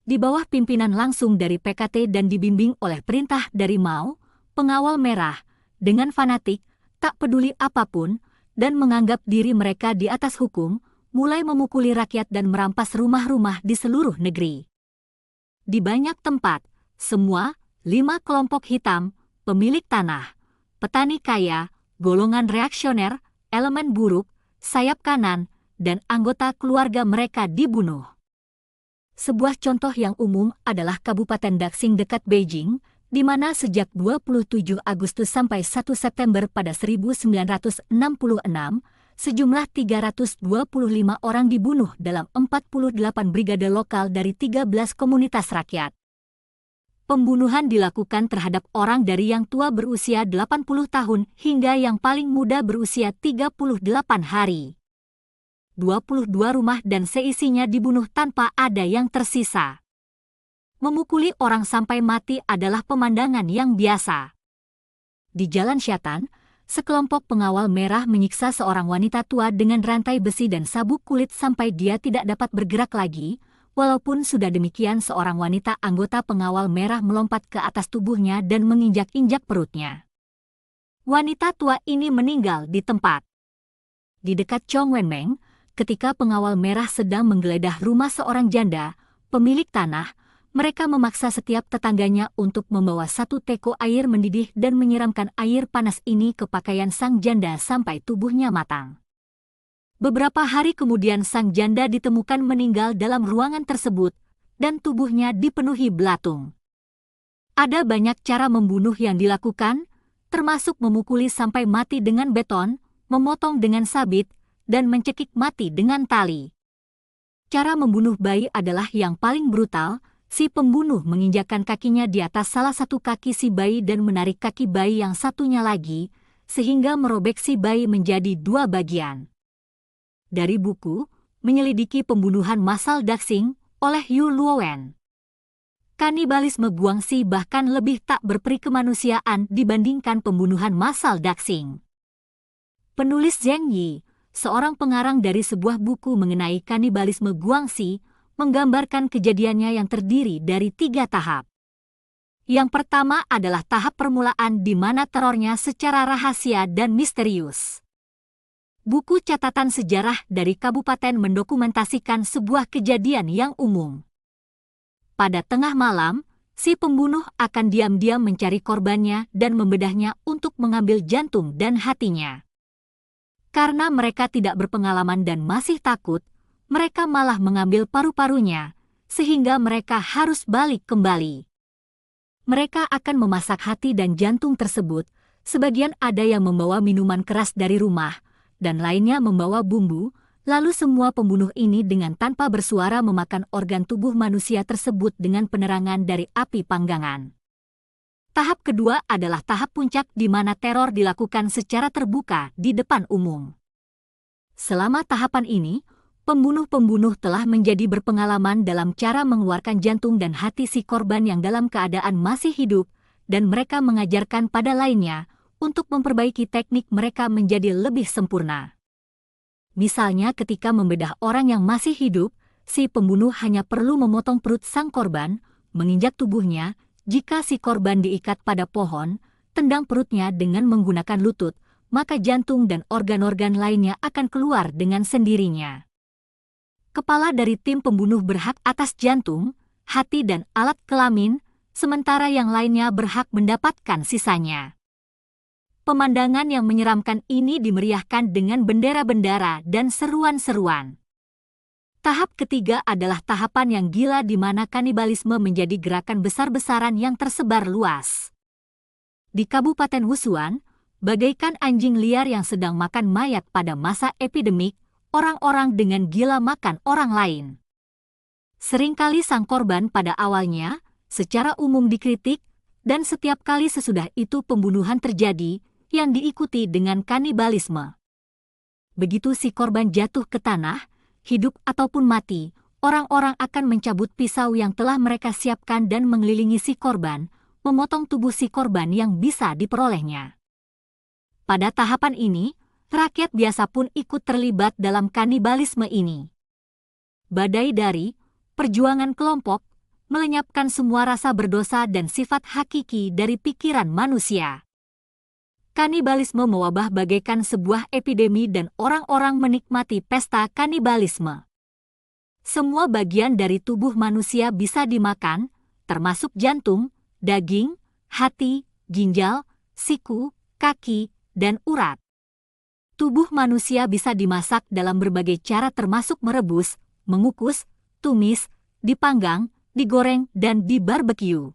Di bawah pimpinan langsung dari PKT dan dibimbing oleh perintah dari Mao, pengawal merah, dengan fanatik, tak peduli apapun, dan menganggap diri mereka di atas hukum, mulai memukuli rakyat dan merampas rumah-rumah di seluruh negeri. Di banyak tempat, semua 5 kelompok hitam, pemilik tanah, petani kaya, golongan reaksioner, elemen buruk, sayap kanan, dan anggota keluarga mereka dibunuh. Sebuah contoh yang umum adalah Kabupaten Daxing dekat Beijing, di mana sejak 27 Agustus sampai 1 September pada 1966, sejumlah 325 orang dibunuh dalam 48 brigade lokal dari 13 komunitas rakyat. Pembunuhan dilakukan terhadap orang dari yang tua berusia 80 tahun hingga yang paling muda berusia 38 hari. 22 rumah dan seisinya dibunuh tanpa ada yang tersisa. Memukuli orang sampai mati adalah pemandangan yang biasa. Di Jalan Syatan, sekelompok pengawal merah menyiksa seorang wanita tua dengan rantai besi dan sabuk kulit sampai dia tidak dapat bergerak lagi. Walaupun sudah demikian, seorang wanita anggota pengawal merah melompat ke atas tubuhnya dan menginjak-injak perutnya. Wanita tua ini meninggal di tempat. Di dekat Chongwenmeng, ketika pengawal merah sedang menggeledah rumah seorang janda, pemilik tanah, mereka memaksa setiap tetangganya untuk membawa 1 teko air mendidih dan menyiramkan air panas ini ke pakaian sang janda sampai tubuhnya matang. Beberapa hari kemudian sang janda ditemukan meninggal dalam ruangan tersebut dan tubuhnya dipenuhi belatung. Ada banyak cara membunuh yang dilakukan, termasuk memukuli sampai mati dengan beton, memotong dengan sabit, dan mencekik mati dengan tali. Cara membunuh bayi adalah yang paling brutal. Si pembunuh menginjakkan kakinya di atas salah satu kaki si bayi dan menarik kaki bayi yang satunya lagi, sehingga merobek si bayi menjadi 2 bagian. Dari buku Menyelidiki Pembunuhan Massal Daxing oleh Yu Luowen. Kanibalisme Guangxi bahkan lebih tak berperi kemanusiaan dibandingkan pembunuhan massal Daxing. Penulis Zheng Yi, seorang pengarang dari sebuah buku mengenai kanibalisme Guangxi, menggambarkan kejadiannya yang terdiri dari 3 tahap. Yang pertama adalah tahap permulaan di mana terornya secara rahasia dan misterius. Buku catatan sejarah dari kabupaten mendokumentasikan sebuah kejadian yang umum. Pada tengah malam, si pembunuh akan diam-diam mencari korbannya dan membedahnya untuk mengambil jantung dan hatinya. Karena mereka tidak berpengalaman dan masih takut, mereka malah mengambil paru-parunya, sehingga mereka harus balik kembali. Mereka akan memasak hati dan jantung tersebut, sebagian ada yang membawa minuman keras dari rumah, dan lainnya membawa bumbu. Lalu semua pembunuh ini dengan tanpa bersuara memakan organ tubuh manusia tersebut dengan penerangan dari api panggangan. Tahap kedua adalah tahap puncak di mana teror dilakukan secara terbuka di depan umum. Selama tahapan ini, pembunuh-pembunuh telah menjadi berpengalaman dalam cara mengeluarkan jantung dan hati si korban yang dalam keadaan masih hidup, dan mereka mengajarkan pada lainnya untuk memperbaiki teknik mereka menjadi lebih sempurna. Misalnya ketika membedah orang yang masih hidup, si pembunuh hanya perlu memotong perut sang korban, menginjak tubuhnya. Jika si korban diikat pada pohon, tendang perutnya dengan menggunakan lutut, maka jantung dan organ-organ lainnya akan keluar dengan sendirinya. Kepala dari tim pembunuh berhak atas jantung, hati dan alat kelamin, sementara yang lainnya berhak mendapatkan sisanya. Pemandangan yang menyeramkan ini dimeriahkan dengan bendera-bendera dan seruan-seruan. Tahap ketiga adalah tahapan yang gila di mana kanibalisme menjadi gerakan besar-besaran yang tersebar luas. Di Kabupaten Wusuan, bagaikan anjing liar yang sedang makan mayat pada masa epidemik, orang-orang dengan gila makan orang lain. Seringkali sang korban pada awalnya secara umum dikritik, dan setiap kali sesudah itu pembunuhan terjadi, yang diikuti dengan kanibalisme. Begitu si korban jatuh ke tanah, hidup ataupun mati, orang-orang akan mencabut pisau yang telah mereka siapkan dan mengelilingi si korban, memotong tubuh si korban yang bisa diperolehnya. Pada tahapan ini, rakyat biasa pun ikut terlibat dalam kanibalisme ini. Badai dari perjuangan kelompok melenyapkan semua rasa berdosa dan sifat hakiki dari pikiran manusia. Kanibalisme mewabah bagaikan sebuah epidemi dan orang-orang menikmati pesta kanibalisme. Semua bagian dari tubuh manusia bisa dimakan, termasuk jantung, daging, hati, ginjal, siku, kaki, dan urat. Tubuh manusia bisa dimasak dalam berbagai cara termasuk merebus, mengukus, tumis, dipanggang, digoreng, dan dibarbeque.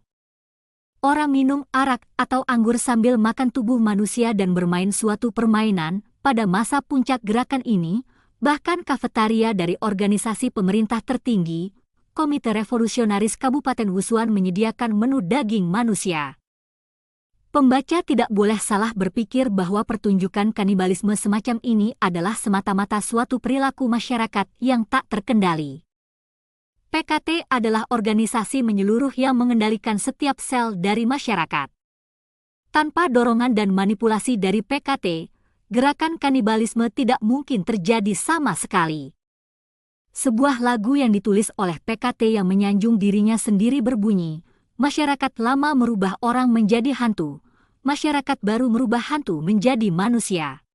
Orang minum arak atau anggur sambil makan tubuh manusia dan bermain suatu permainan. Pada masa puncak gerakan ini, bahkan kafetaria dari organisasi pemerintah tertinggi, Komite Revolusionaris Kabupaten Wusuan menyediakan menu daging manusia. Pembaca tidak boleh salah berpikir bahwa pertunjukan kanibalisme semacam ini adalah semata-mata suatu perilaku masyarakat yang tak terkendali. PKT adalah organisasi menyeluruh yang mengendalikan setiap sel dari masyarakat. Tanpa dorongan dan manipulasi dari PKT, gerakan kanibalisme tidak mungkin terjadi sama sekali. Sebuah lagu yang ditulis oleh PKT yang menyanjung dirinya sendiri berbunyi, "Masyarakat lama merubah orang menjadi hantu, masyarakat baru merubah hantu menjadi manusia."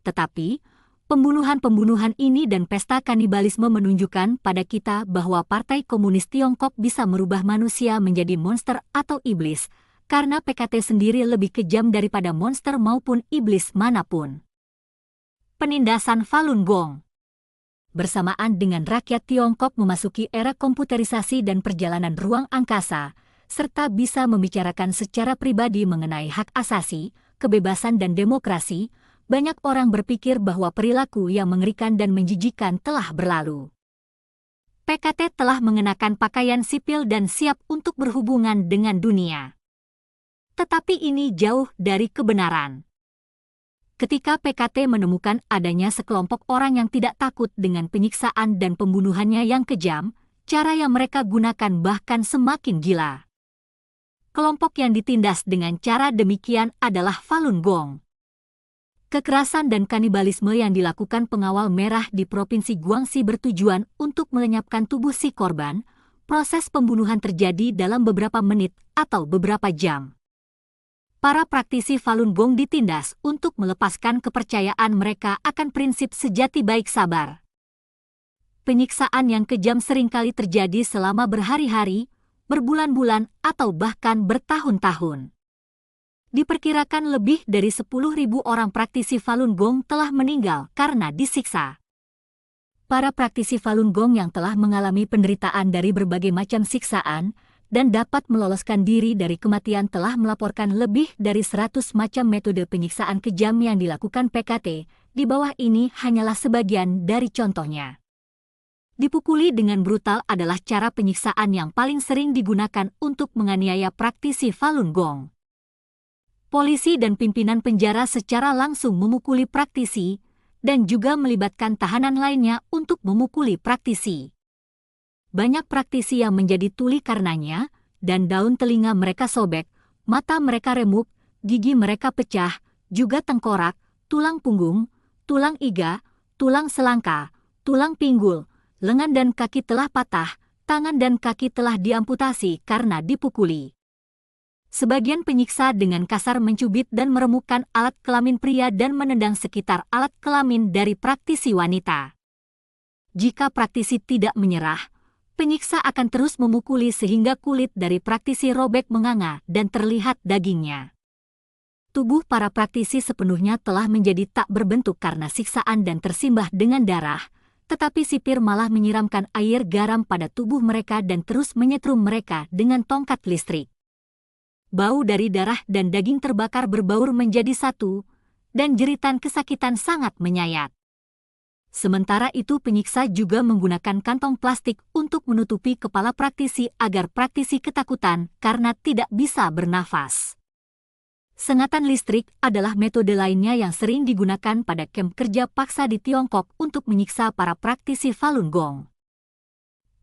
Tetapi, pembunuhan-pembunuhan ini dan pesta kanibalisme menunjukkan pada kita bahwa Partai Komunis Tiongkok bisa merubah manusia menjadi monster atau iblis, karena PKT sendiri lebih kejam daripada monster maupun iblis manapun. Penindasan Falun Gong. Bersamaan dengan rakyat Tiongkok memasuki era komputerisasi dan perjalanan ruang angkasa, serta bisa membicarakan secara pribadi mengenai hak asasi, kebebasan dan demokrasi, banyak orang berpikir bahwa perilaku yang mengerikan dan menjijikan telah berlalu. PKT telah mengenakan pakaian sipil dan siap untuk berhubungan dengan dunia. Tetapi ini jauh dari kebenaran. Ketika PKT menemukan adanya sekelompok orang yang tidak takut dengan penyiksaan dan pembunuhannya yang kejam, cara yang mereka gunakan bahkan semakin gila. Kelompok yang ditindas dengan cara demikian adalah Falun Gong. Kekerasan dan kanibalisme yang dilakukan pengawal merah di Provinsi Guangxi bertujuan untuk melenyapkan tubuh si korban. Proses pembunuhan terjadi dalam beberapa menit atau beberapa jam. Para praktisi Falun Gong ditindas untuk melepaskan kepercayaan mereka akan prinsip sejati baik sabar. penyiksaan yang kejam seringkali terjadi selama berhari-hari, berbulan-bulan, atau bahkan bertahun-tahun. Diperkirakan lebih dari 10.000 orang praktisi Falun Gong telah meninggal karena disiksa. Para praktisi Falun Gong yang telah mengalami penderitaan dari berbagai macam siksaan dan dapat meloloskan diri dari kematian telah melaporkan lebih dari 100 macam metode penyiksaan kejam yang dilakukan PKT. Di bawah ini hanyalah sebagian dari contohnya. Dipukuli dengan brutal adalah cara penyiksaan yang paling sering digunakan untuk menganiaya praktisi Falun Gong. Polisi dan pimpinan penjara secara langsung memukuli praktisi dan juga melibatkan tahanan lainnya untuk memukuli praktisi. Banyak praktisi yang menjadi tuli karenanya, dan daun telinga mereka sobek, mata mereka remuk, gigi mereka pecah, juga tengkorak, tulang punggung, tulang iga, tulang selangka, tulang pinggul, lengan dan kaki telah patah, tangan dan kaki telah diamputasi karena dipukuli. Sebagian penyiksa dengan kasar mencubit dan meremukkan alat kelamin pria dan menendang sekitar alat kelamin dari praktisi wanita. Jika praktisi tidak menyerah, penyiksa akan terus memukuli sehingga kulit dari praktisi robek menganga dan terlihat dagingnya. Tubuh para praktisi sepenuhnya telah menjadi tak berbentuk karena siksaan dan tersimbah dengan darah, tetapi sipir malah menyiramkan air garam pada tubuh mereka dan terus menyetrum mereka dengan tongkat listrik. Bau dari darah dan daging terbakar berbaur menjadi satu, dan jeritan kesakitan sangat menyayat. Sementara itu penyiksa juga menggunakan kantong plastik untuk menutupi kepala praktisi agar praktisi ketakutan karena tidak bisa bernafas. Sengatan listrik adalah metode lainnya yang sering digunakan pada kamp kerja paksa di Tiongkok untuk menyiksa para praktisi Falun Gong.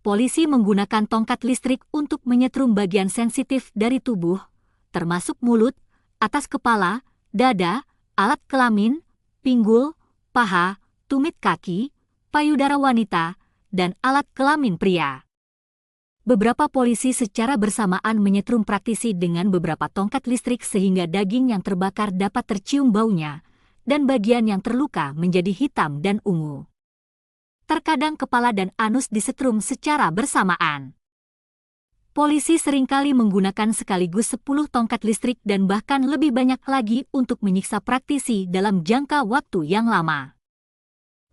Polisi menggunakan tongkat listrik untuk menyetrum bagian sensitif dari tubuh, termasuk mulut, atas kepala, dada, alat kelamin, pinggul, paha, tumit kaki, payudara wanita, dan alat kelamin pria. Beberapa polisi secara bersamaan menyetrum praktisi dengan beberapa tongkat listrik sehingga daging yang terbakar dapat tercium baunya, dan bagian yang terluka menjadi hitam dan ungu. Terkadang kepala dan anus disetrum secara bersamaan. Polisi seringkali menggunakan sekaligus 10 tongkat listrik dan bahkan lebih banyak lagi untuk menyiksa praktisi dalam jangka waktu yang lama.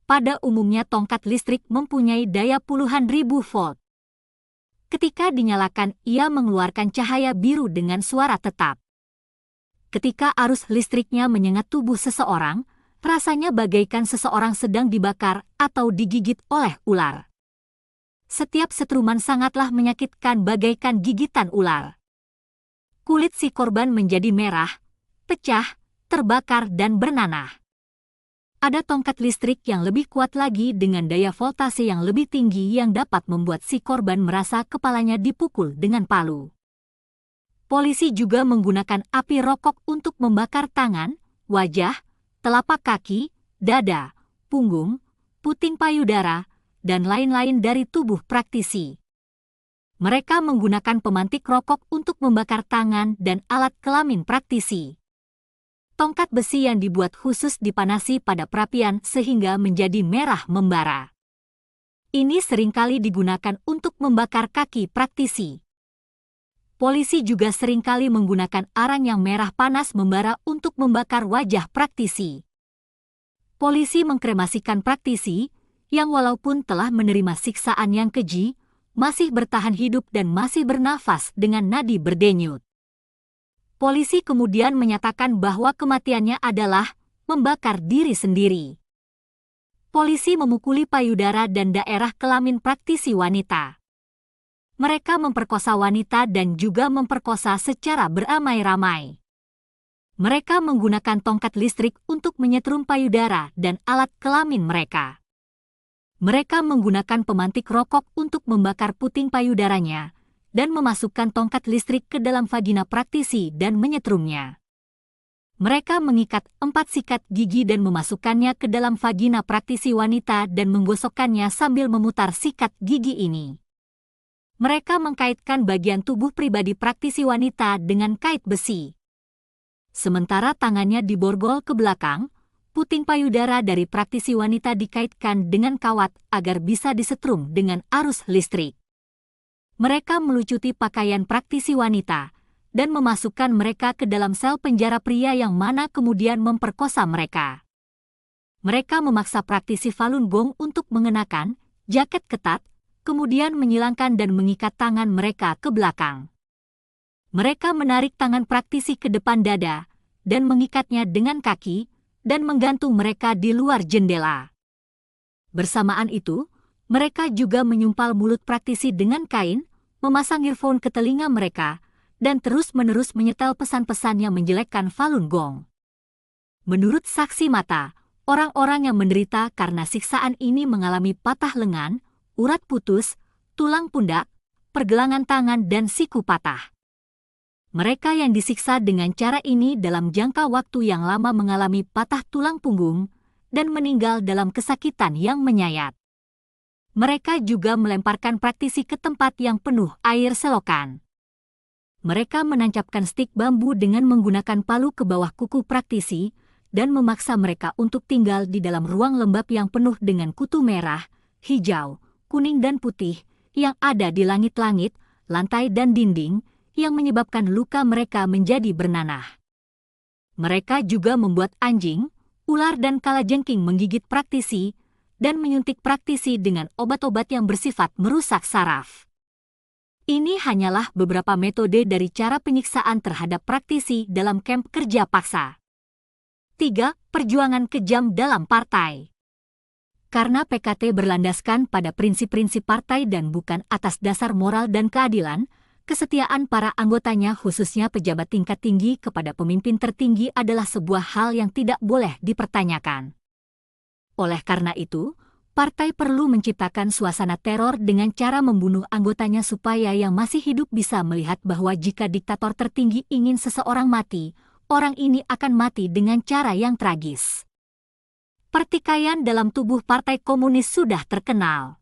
Pada umumnya tongkat listrik mempunyai daya puluhan ribu volt. Ketika dinyalakan, ia mengeluarkan cahaya biru dengan suara tetap. Ketika arus listriknya menyengat tubuh seseorang, rasanya bagaikan seseorang sedang dibakar atau digigit oleh ular. Setiap setruman sangatlah menyakitkan bagaikan gigitan ular. Kulit si korban menjadi merah, pecah, terbakar dan bernanah. Ada tongkat listrik yang lebih kuat lagi dengan daya voltase yang lebih tinggi yang dapat membuat si korban merasa kepalanya dipukul dengan palu. Polisi juga menggunakan api rokok untuk membakar tangan, wajah, telapak kaki, dada, punggung, puting payudara, dan lain-lain dari tubuh praktisi. Mereka menggunakan pemantik rokok untuk membakar tangan dan alat kelamin praktisi. Tongkat besi yang dibuat khusus dipanasi pada perapian sehingga menjadi merah membara. Ini seringkali digunakan untuk membakar kaki praktisi. Polisi juga seringkali menggunakan arang yang merah panas membara untuk membakar wajah praktisi. Polisi mengkremasikan praktisi yang walaupun telah menerima siksaan yang keji, masih bertahan hidup dan masih bernafas dengan nadi berdenyut. Polisi kemudian menyatakan bahwa kematiannya adalah membakar diri sendiri. Polisi memukuli payudara dan daerah kelamin praktisi wanita. Mereka memperkosa wanita dan juga memperkosa secara beramai-ramai. Mereka menggunakan tongkat listrik untuk menyetrum payudara dan alat kelamin mereka. Mereka menggunakan pemantik rokok untuk membakar puting payudaranya dan memasukkan tongkat listrik ke dalam vagina praktisi dan menyetrumnya. Mereka mengikat 4 sikat gigi dan memasukkannya ke dalam vagina praktisi wanita dan menggosokkannya sambil memutar sikat gigi ini. Mereka mengkaitkan bagian tubuh pribadi praktisi wanita dengan kait besi. Sementara tangannya diborgol ke belakang, Puting payudara dari praktisi wanita dikaitkan dengan kawat agar bisa disetrum dengan arus listrik. Mereka melucuti pakaian praktisi wanita dan memasukkan mereka ke dalam sel penjara pria yang mana kemudian memperkosa mereka. Mereka memaksa praktisi Falun Gong untuk mengenakan jaket ketat, kemudian menyilangkan dan mengikat tangan mereka ke belakang. Mereka menarik tangan praktisi ke depan dada dan mengikatnya dengan kaki dan menggantung mereka di luar jendela. Bersamaan itu, mereka juga menyumpal mulut praktisi dengan kain, memasang earphone ke telinga mereka, dan terus-menerus menyetel pesan-pesan yang menjelekkan Falun Gong. Menurut saksi mata, orang-orang yang menderita karena siksaan ini mengalami patah lengan, urat putus, tulang pundak, pergelangan tangan, dan siku patah. Mereka yang disiksa dengan cara ini dalam jangka waktu yang lama mengalami patah tulang punggung dan meninggal dalam kesakitan yang menyayat. Mereka juga melemparkan praktisi ke tempat yang penuh air selokan. Mereka menancapkan stik bambu dengan menggunakan palu ke bawah kuku praktisi dan memaksa mereka untuk tinggal di dalam ruang lembab yang penuh dengan kutu merah, hijau, kuning dan putih yang ada di langit-langit, lantai dan dinding yang menyebabkan luka mereka menjadi bernanah. Mereka juga membuat anjing, ular dan kalajengking menggigit praktisi dan menyuntik praktisi dengan obat-obat yang bersifat merusak saraf. Ini hanyalah beberapa metode dari cara penyiksaan terhadap praktisi dalam kamp kerja paksa. 3. Perjuangan kejam dalam partai. Karena PKT berlandaskan pada prinsip-prinsip partai dan bukan atas dasar moral dan keadilan, kesetiaan para anggotanya khususnya pejabat tingkat tinggi kepada pemimpin tertinggi adalah sebuah hal yang tidak boleh dipertanyakan. Oleh karena itu, partai perlu menciptakan suasana teror dengan cara membunuh anggotanya supaya yang masih hidup bisa melihat bahwa jika diktator tertinggi ingin seseorang mati, orang ini akan mati dengan cara yang tragis. Pertikaian dalam tubuh Partai Komunis sudah terkenal.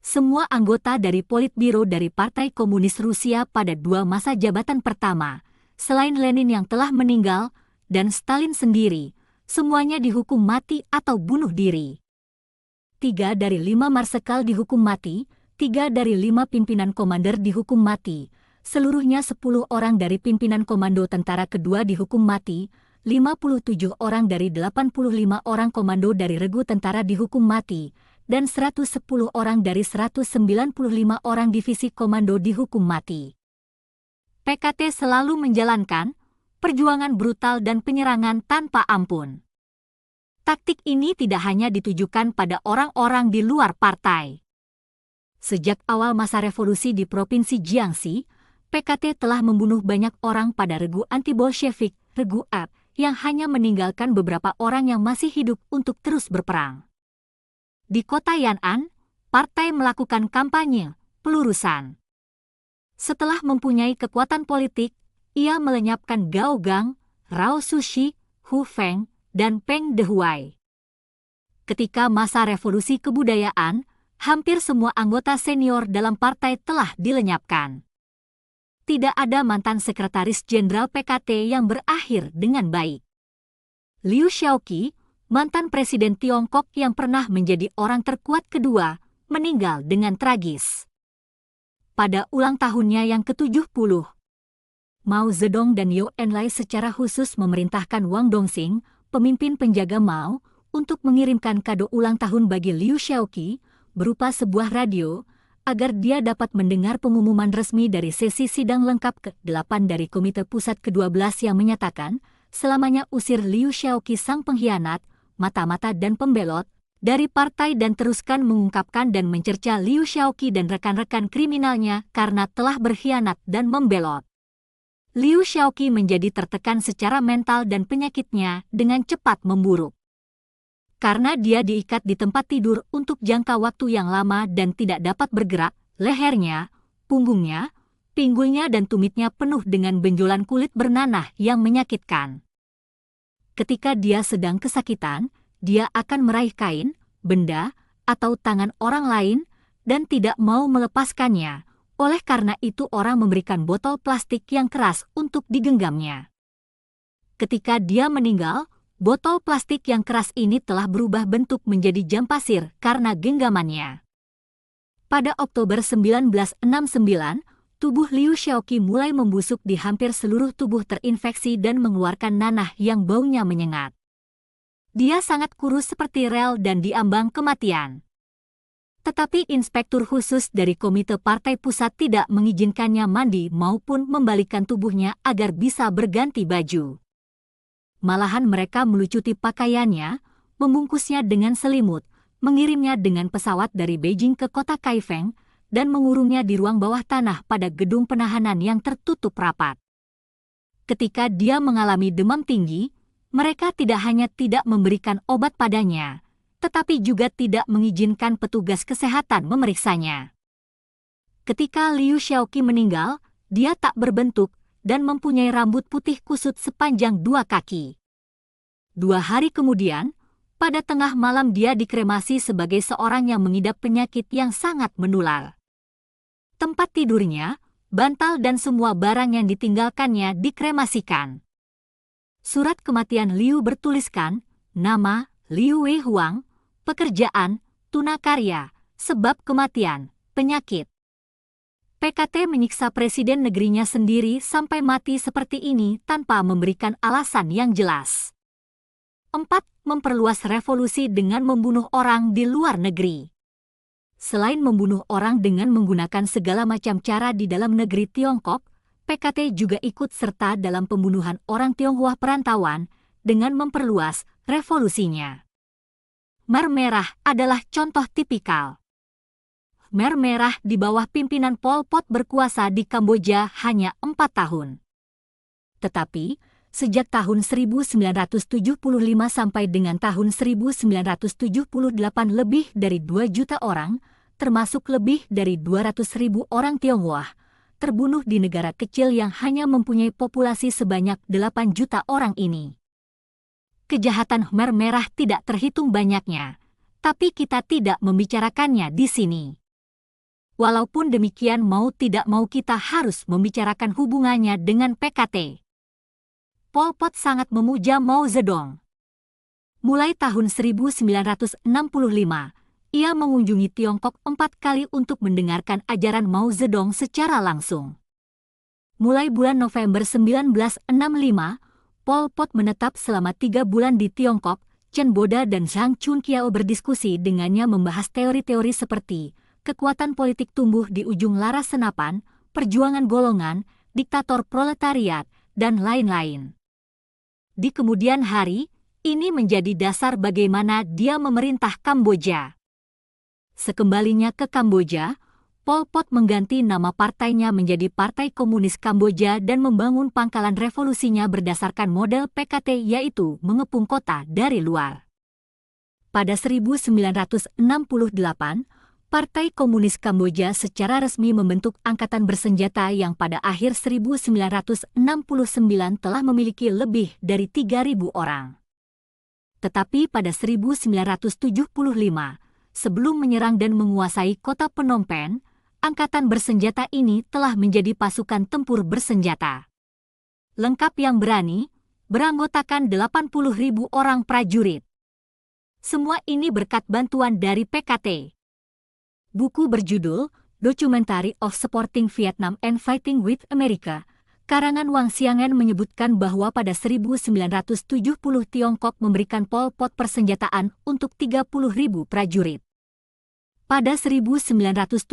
Semua anggota dari Politbiro dari Partai Komunis Rusia pada 2 masa jabatan pertama, selain Lenin yang telah meninggal, dan Stalin sendiri, semuanya dihukum mati atau bunuh diri. 3 dari 5 marsekal dihukum mati, 3 dari 5 pimpinan komander dihukum mati, seluruhnya 10 orang dari pimpinan komando tentara kedua dihukum mati, 57 orang dari 85 orang komando dari regu tentara dihukum mati, dan 110 orang dari 195 orang divisi komando dihukum mati. PKT selalu menjalankan perjuangan brutal dan penyerangan tanpa ampun. Taktik ini tidak hanya ditujukan pada orang-orang di luar partai. Sejak awal masa revolusi di Provinsi Jiangxi, PKT telah membunuh banyak orang pada regu anti-Bolshevik, regu F, yang hanya meninggalkan beberapa orang yang masih hidup untuk terus berperang. Di kota Yan'an, partai melakukan kampanye pelurusan. Setelah mempunyai kekuatan politik, ia melenyapkan Gao Gang, Rao Sushi, Hu Feng, dan Peng Dehuai. Ketika masa revolusi kebudayaan, hampir semua anggota senior dalam partai telah dilenyapkan. Tidak ada mantan sekretaris jenderal PKT yang berakhir dengan baik. Liu Shaoqi, mantan presiden Tiongkok yang pernah menjadi orang terkuat kedua, meninggal dengan tragis. Pada ulang tahunnya yang ke-70, Mao Zedong dan Zhou Enlai secara khusus memerintahkan Wang Dongxing, pemimpin penjaga Mao, untuk mengirimkan kado ulang tahun bagi Liu Shaoqi, berupa sebuah radio, agar dia dapat mendengar pengumuman resmi dari sesi sidang lengkap ke-8 dari Komite Pusat ke-12 yang menyatakan, selamanya usir Liu Shaoqi sang pengkhianat, mata-mata dan pembelot, dari partai dan teruskan mengungkapkan dan mencerca Liu Shaoqi dan rekan-rekan kriminalnya karena telah berkhianat dan membelot. Liu Shaoqi menjadi tertekan secara mental dan penyakitnya dengan cepat memburuk. Karena dia diikat di tempat tidur untuk jangka waktu yang lama dan tidak dapat bergerak, lehernya, punggungnya, pinggulnya dan tumitnya penuh dengan benjolan kulit bernanah yang menyakitkan. Ketika dia sedang kesakitan, dia akan meraih kain, benda, atau tangan orang lain, dan tidak mau melepaskannya. Oleh karena itu orang memberikan botol plastik yang keras untuk digenggamnya. Ketika dia meninggal, Botol plastik yang keras ini telah berubah bentuk menjadi jam pasir karena genggamannya. Pada Oktober 1969, tubuh Liu Shaoqi mulai membusuk di hampir seluruh tubuh terinfeksi dan mengeluarkan nanah yang baunya menyengat. Dia sangat kurus seperti rel dan diambang kematian. Tetapi inspektur khusus dari Komite Partai Pusat tidak mengizinkannya mandi maupun membalikkan tubuhnya agar bisa berganti baju. Malahan mereka melucuti pakaiannya, membungkusnya dengan selimut, mengirimnya dengan pesawat dari Beijing ke kota Kaifeng, dan mengurungnya di ruang bawah tanah pada gedung penahanan yang tertutup rapat. Ketika dia mengalami demam tinggi, mereka tidak hanya tidak memberikan obat padanya, tetapi juga tidak mengizinkan petugas kesehatan memeriksanya. Ketika Liu Shaoqi meninggal, dia tak berbentuk dan mempunyai rambut putih kusut sepanjang 2 kaki. 2 hari kemudian, pada tengah malam dia dikremasi sebagai seorang yang mengidap penyakit yang sangat menular. Tempat tidurnya, bantal dan semua barang yang ditinggalkannya dikremasikan. Surat kematian Liu bertuliskan, nama, Liu Wei Huang, pekerjaan, tunakarya, sebab kematian, penyakit. PKT menyiksa presiden negerinya sendiri sampai mati seperti ini tanpa memberikan alasan yang jelas. 4. Memperluas revolusi dengan membunuh orang di luar negeri. Selain membunuh orang dengan menggunakan segala macam cara di dalam negeri Tiongkok, PKT juga ikut serta dalam pembunuhan orang Tionghoa perantauan dengan memperluas revolusinya. Khmer Merah adalah contoh tipikal. Khmer Merah di bawah pimpinan Pol Pot berkuasa di Kamboja hanya 4 tahun. Tetapi, sejak tahun 1975 sampai dengan tahun 1978 lebih dari 2 juta orang, termasuk lebih dari 200.000 orang Tionghoa, terbunuh di negara kecil yang hanya mempunyai populasi sebanyak 8 juta orang ini. Kejahatan Khmer Merah tidak terhitung banyaknya, tapi kita tidak membicarakannya di sini. Walaupun demikian mau tidak mau kita harus membicarakan hubungannya dengan PKT. Pol Pot sangat memuja Mao Zedong. Mulai tahun 1965, ia mengunjungi Tiongkok 4 kali untuk mendengarkan ajaran Mao Zedong secara langsung. Mulai bulan November 1965, Pol Pot menetap selama 3 bulan di Tiongkok. Chen Boda dan Zhang Chunqiao berdiskusi dengannya membahas teori-teori seperti kekuatan politik tumbuh di ujung laras senapan, perjuangan golongan, diktator proletariat, dan lain-lain. Di kemudian hari, ini menjadi dasar bagaimana dia memerintah Kamboja. Sekembalinya ke Kamboja, Pol Pot mengganti nama partainya menjadi Partai Komunis Kamboja dan membangun pangkalan revolusinya berdasarkan model PKT, yaitu mengepung kota dari luar. Pada 1968, Partai Komunis Kamboja secara resmi membentuk angkatan bersenjata yang pada akhir 1969 telah memiliki lebih dari 3.000 orang. Tetapi pada 1975, sebelum menyerang dan menguasai kota Phnom Penh, angkatan bersenjata ini telah menjadi pasukan tempur bersenjata lengkap yang berani, beranggotakan 80.000 orang prajurit. Semua ini berkat bantuan dari PKT. Buku berjudul Documentary of Supporting Vietnam and Fighting with America, karangan Wang Xiangen menyebutkan bahwa pada 1970 Tiongkok memberikan Pol Pot persenjataan untuk 30.000 prajurit. Pada 1975,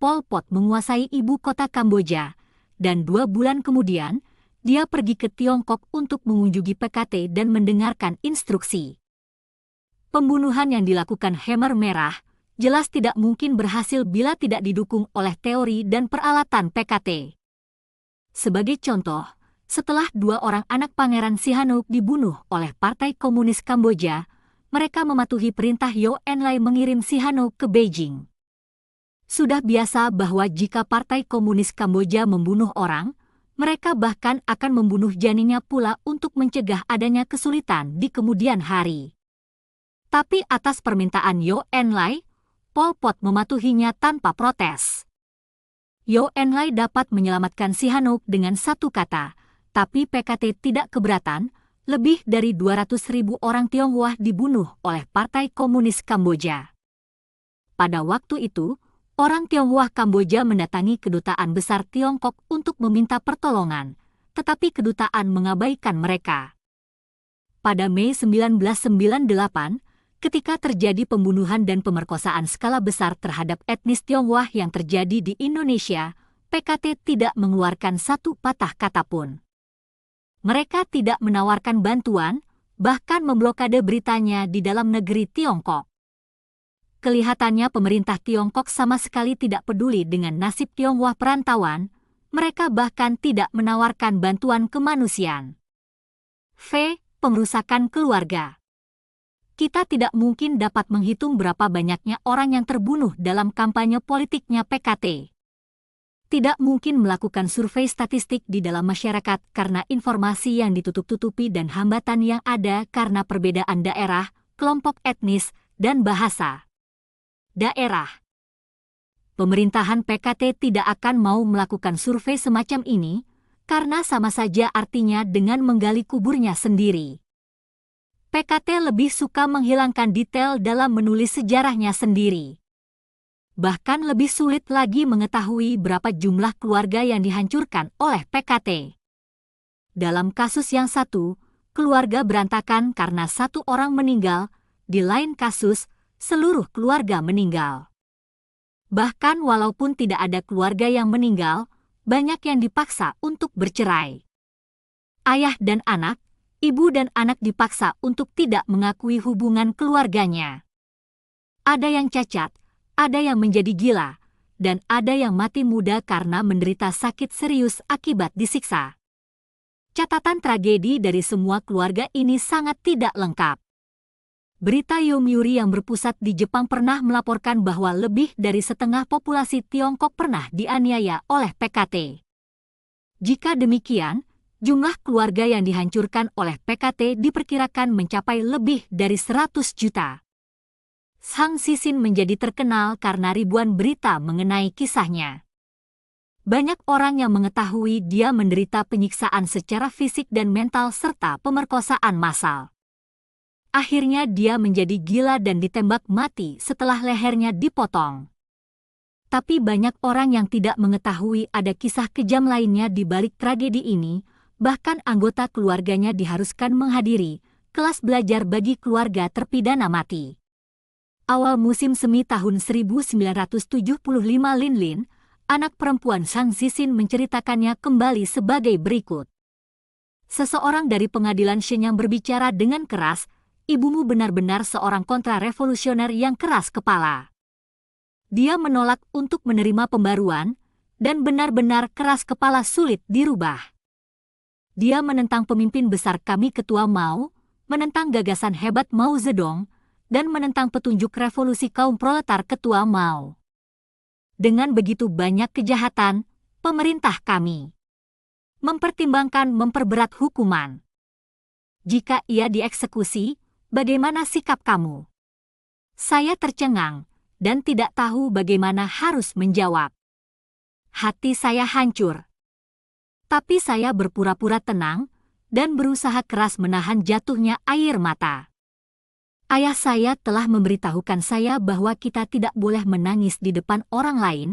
Pol Pot menguasai ibu kota Kamboja, dan 2 bulan kemudian, dia pergi ke Tiongkok untuk mengunjungi PKT dan mendengarkan instruksi. Pembunuhan yang dilakukan Khmer Merah jelas tidak mungkin berhasil bila tidak didukung oleh teori dan peralatan PKT. Sebagai contoh, setelah 2 orang anak Pangeran Sihanouk dibunuh oleh Partai Komunis Kamboja, mereka mematuhi perintah Zhou Enlai mengirim Sihanouk ke Beijing. Sudah biasa bahwa jika Partai Komunis Kamboja membunuh orang, mereka bahkan akan membunuh janinnya pula untuk mencegah adanya kesulitan di kemudian hari. Tapi atas permintaan Zhou Enlai, Pol Pot mematuhinya tanpa protes. Zhou Enlai dapat menyelamatkan Sihanouk dengan 1 kata, tapi PKT tidak keberatan, Lebih dari 200.000 orang Tionghoa dibunuh oleh Partai Komunis Kamboja. Pada waktu itu, orang Tionghoa Kamboja mendatangi kedutaan besar Tiongkok untuk meminta pertolongan, tetapi kedutaan mengabaikan mereka. Pada Mei 1998, ketika terjadi pembunuhan dan pemerkosaan skala besar terhadap etnis Tionghoa yang terjadi di Indonesia, PKT tidak mengeluarkan satu patah kata pun. Mereka tidak menawarkan bantuan, bahkan memblokade beritanya di dalam negeri Tiongkok. Kelihatannya pemerintah Tiongkok sama sekali tidak peduli dengan nasib Tionghoa perantauan, mereka bahkan tidak menawarkan bantuan kemanusiaan. Pengrusakan keluarga. Kita tidak mungkin dapat menghitung berapa banyaknya orang yang terbunuh dalam kampanye politiknya PKT. Tidak mungkin melakukan survei statistik di dalam masyarakat karena informasi yang ditutup-tutupi dan hambatan yang ada karena perbedaan daerah, kelompok etnis, dan bahasa. Daerah. Pemerintahan PKT tidak akan mau melakukan survei semacam ini, karena sama saja artinya dengan menggali kuburnya sendiri. PKT lebih suka menghilangkan detail dalam menulis sejarahnya sendiri. Bahkan lebih sulit lagi mengetahui berapa jumlah keluarga yang dihancurkan oleh PKT. Dalam kasus yang satu, keluarga berantakan karena satu orang meninggal, di lain kasus, seluruh keluarga meninggal. Bahkan walaupun tidak ada keluarga yang meninggal, banyak yang dipaksa untuk bercerai. Ayah dan anak, ibu dan anak dipaksa untuk tidak mengakui hubungan keluarganya. Ada yang cacat, ada yang menjadi gila, dan ada yang mati muda karena menderita sakit serius akibat disiksa. Catatan tragedi dari semua keluarga ini sangat tidak lengkap. Berita Yomiuri yang berpusat di Jepang pernah melaporkan bahwa lebih dari setengah populasi Tiongkok pernah dianiaya oleh PKT. Jika demikian, jumlah keluarga yang dihancurkan oleh PKT diperkirakan mencapai lebih dari 100 juta. Sang Sisin menjadi terkenal karena ribuan berita mengenai kisahnya. Banyak orang yang mengetahui dia menderita penyiksaan secara fisik dan mental serta pemerkosaan massal. Akhirnya dia menjadi gila dan ditembak mati setelah lehernya dipotong. Tapi banyak orang yang tidak mengetahui ada kisah kejam lainnya di balik tragedi ini, bahkan anggota keluarganya diharuskan menghadiri kelas belajar bagi keluarga terpidana mati. Awal musim semi tahun 1975 Lin Lin, anak perempuan Sang Sisin menceritakannya kembali sebagai berikut. Seseorang dari pengadilan Shenyang berbicara dengan keras, ibumu benar-benar seorang kontra-revolusioner yang keras kepala. Dia menolak untuk menerima pembaruan, dan benar-benar keras kepala sulit dirubah. Dia menentang pemimpin besar kami Ketua Mao, menentang gagasan hebat Mao Zedong, dan menentang petunjuk revolusi kaum proletar Ketua Mao. Dengan begitu banyak kejahatan, pemerintah kami mempertimbangkan memperberat hukuman. Jika ia dieksekusi, bagaimana sikap kamu? Saya tercengang dan tidak tahu bagaimana harus menjawab. Hati saya hancur. Tapi saya berpura-pura tenang dan berusaha keras menahan jatuhnya air mata. Ayah saya telah memberitahukan saya bahwa kita tidak boleh menangis di depan orang lain,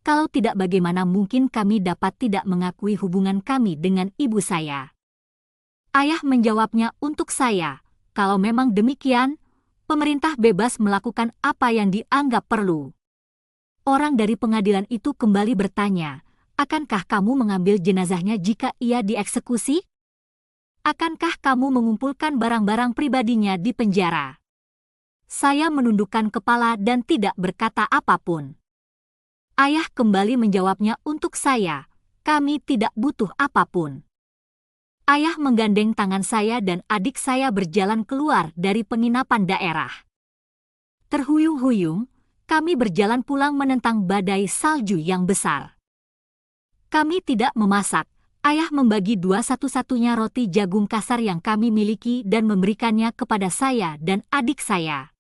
kalau tidak bagaimana mungkin kami dapat tidak mengakui hubungan kami dengan ibu saya. Ayah menjawabnya untuk saya, kalau memang demikian, pemerintah bebas melakukan apa yang dianggap perlu. Orang dari pengadilan itu kembali bertanya, akankah kamu mengambil jenazahnya jika ia dieksekusi? Akankah kamu mengumpulkan barang-barang pribadinya di penjara? Saya menundukkan kepala dan tidak berkata apapun. Ayah kembali menjawabnya untuk saya, kami tidak butuh apapun. Ayah menggandeng tangan saya dan adik saya berjalan keluar dari penginapan daerah. Terhuyung-huyung, kami berjalan pulang menentang badai salju yang besar. Kami tidak memasak. Ayah membagi dua satu-satunya roti jagung kasar yang kami miliki dan memberikannya kepada saya dan adik saya.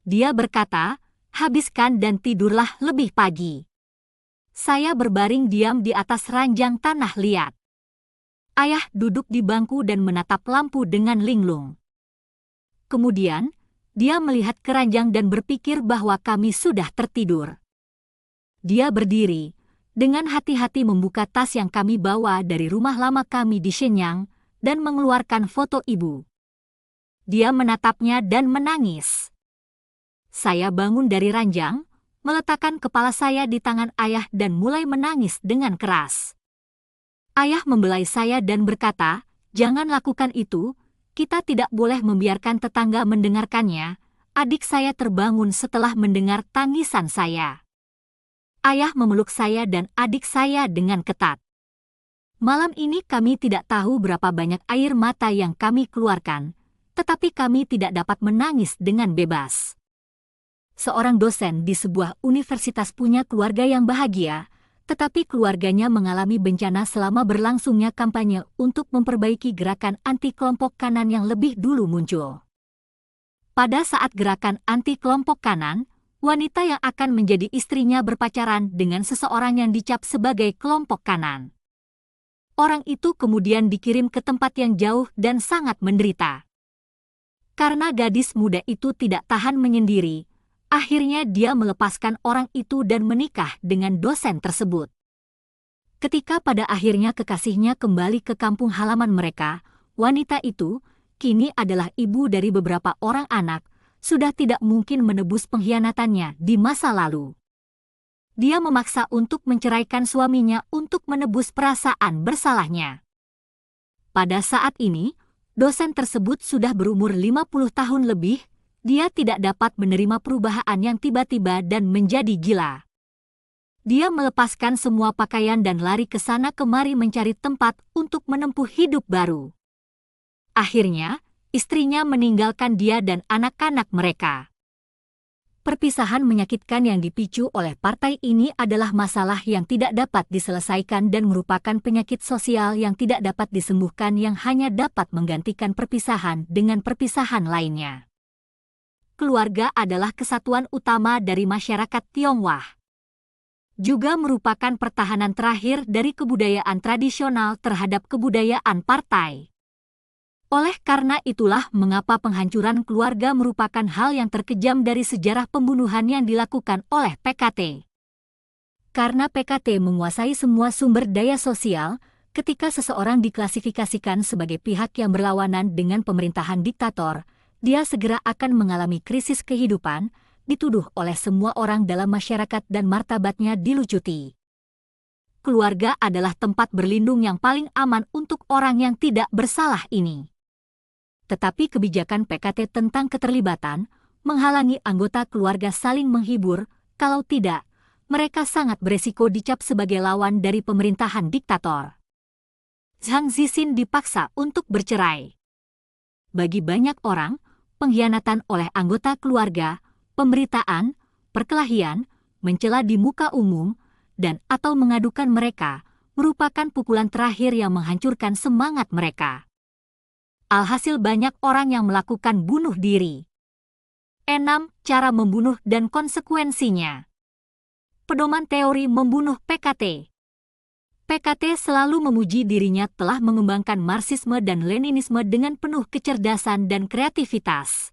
Dia berkata, habiskan dan tidurlah lebih pagi. Saya berbaring diam di atas ranjang tanah liat. Ayah duduk di bangku dan menatap lampu dengan linglung. Kemudian, dia melihat keranjang dan berpikir bahwa kami sudah tertidur. Dia berdiri, dengan hati-hati membuka tas yang kami bawa dari rumah lama kami di Shenyang, dan mengeluarkan foto ibu. Dia menatapnya dan menangis. Saya bangun dari ranjang, meletakkan kepala saya di tangan ayah dan mulai menangis dengan keras. Ayah membelai saya dan berkata, "Jangan lakukan itu, kita tidak boleh membiarkan tetangga mendengarkannya." Adik saya terbangun setelah mendengar tangisan saya. Ayah memeluk saya dan adik saya dengan ketat. Malam ini kami tidak tahu berapa banyak air mata yang kami keluarkan, tetapi kami tidak dapat menangis dengan bebas. Seorang dosen di sebuah universitas punya keluarga yang bahagia, tetapi keluarganya mengalami bencana selama berlangsungnya kampanye untuk memperbaiki gerakan anti kelompok kanan yang lebih dulu muncul. Pada saat gerakan anti kelompok kanan, wanita yang akan menjadi istrinya berpacaran dengan seseorang yang dicap sebagai kelompok kanan. Orang itu kemudian dikirim ke tempat yang jauh dan sangat menderita. Karena gadis muda itu tidak tahan menyendiri, akhirnya dia melepaskan orang itu dan menikah dengan dosen tersebut. Ketika pada akhirnya kekasihnya kembali ke kampung halaman mereka, wanita itu, kini adalah ibu dari beberapa orang anak, sudah tidak mungkin menebus pengkhianatannya di masa lalu. Dia memaksa untuk menceraikan suaminya untuk menebus perasaan bersalahnya. Pada saat ini, dosen tersebut sudah berumur 50 tahun lebih. Dia tidak dapat menerima perubahan yang tiba-tiba dan menjadi gila. Dia melepaskan semua pakaian dan lari ke sana kemari mencari tempat untuk menempuh hidup baru. Akhirnya, istrinya meninggalkan dia dan anak-anak mereka. Perpisahan menyakitkan yang dipicu oleh partai ini adalah masalah yang tidak dapat diselesaikan dan merupakan penyakit sosial yang tidak dapat disembuhkan yang hanya dapat menggantikan perpisahan dengan perpisahan lainnya. Keluarga adalah kesatuan utama dari masyarakat Tionghoa. Juga merupakan pertahanan terakhir dari kebudayaan tradisional terhadap kebudayaan partai. Oleh karena itulah mengapa penghancuran keluarga merupakan hal yang terkejam dari sejarah pembunuhan yang dilakukan oleh PKT. Karena PKT menguasai semua sumber daya sosial, ketika seseorang diklasifikasikan sebagai pihak yang berlawanan dengan pemerintahan diktator, dia segera akan mengalami krisis kehidupan, dituduh oleh semua orang dalam masyarakat dan martabatnya dilucuti. Keluarga adalah tempat berlindung yang paling aman untuk orang yang tidak bersalah ini. Tetapi kebijakan PKT tentang keterlibatan menghalangi anggota keluarga saling menghibur, kalau tidak, mereka sangat beresiko dicap sebagai lawan dari pemerintahan diktator. Zhang Zixin dipaksa untuk bercerai. Bagi banyak orang, pengkhianatan oleh anggota keluarga, pemberitaan, perkelahian, mencela di muka umum, dan atau mengadukan mereka, merupakan pukulan terakhir yang menghancurkan semangat mereka. Alhasil banyak orang yang melakukan bunuh diri. 6. Cara membunuh dan konsekuensinya. Pedoman teori membunuh PKT. PKT selalu memuji dirinya telah mengembangkan Marxisme dan Leninisme dengan penuh kecerdasan dan kreativitas.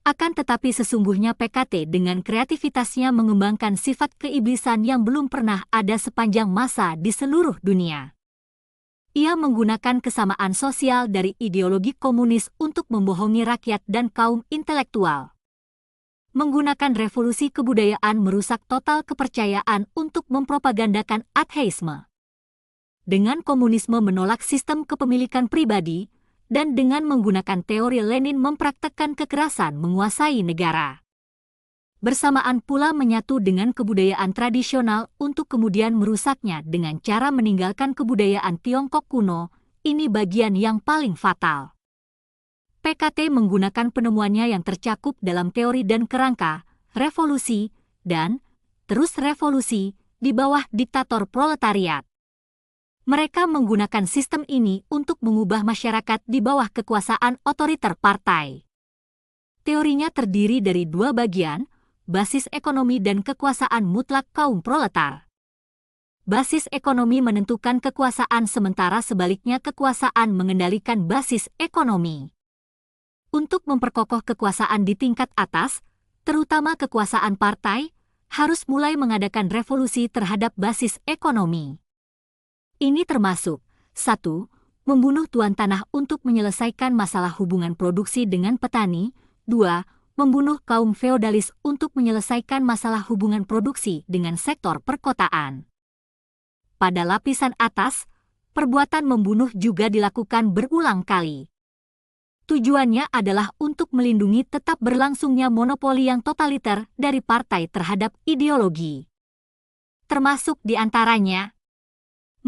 Akan tetapi sesungguhnya PKT dengan kreativitasnya mengembangkan sifat keiblisan yang belum pernah ada sepanjang masa di seluruh dunia. Ia menggunakan kesamaan sosial dari ideologi komunis untuk membohongi rakyat dan kaum intelektual. Menggunakan revolusi kebudayaan merusak total kepercayaan untuk mempropagandakan ateisme. Dengan komunisme menolak sistem kepemilikan pribadi, dan dengan menggunakan teori Lenin mempraktekkan kekerasan menguasai negara. Bersamaan pula menyatu dengan kebudayaan tradisional untuk kemudian merusaknya dengan cara meninggalkan kebudayaan Tiongkok kuno, ini bagian yang paling fatal. PKT menggunakan penemuannya yang tercakup dalam teori dan kerangka, revolusi, dan terus revolusi di bawah diktator proletariat. Mereka menggunakan sistem ini untuk mengubah masyarakat di bawah kekuasaan otoriter partai. Teorinya terdiri dari dua bagian, basis ekonomi dan kekuasaan mutlak kaum proletar. Basis ekonomi menentukan kekuasaan sementara sebaliknya kekuasaan mengendalikan basis ekonomi. Untuk memperkokoh kekuasaan di tingkat atas, terutama kekuasaan partai, harus mulai mengadakan revolusi terhadap basis ekonomi. Ini termasuk 1. Membunuh tuan tanah untuk menyelesaikan masalah hubungan produksi dengan petani. 2. Membunuh kaum feodalis untuk menyelesaikan masalah hubungan produksi dengan sektor perkotaan. Pada lapisan atas, perbuatan membunuh juga dilakukan berulang kali. Tujuannya adalah untuk melindungi tetap berlangsungnya monopoli yang totaliter dari partai terhadap ideologi. Termasuk di antaranya,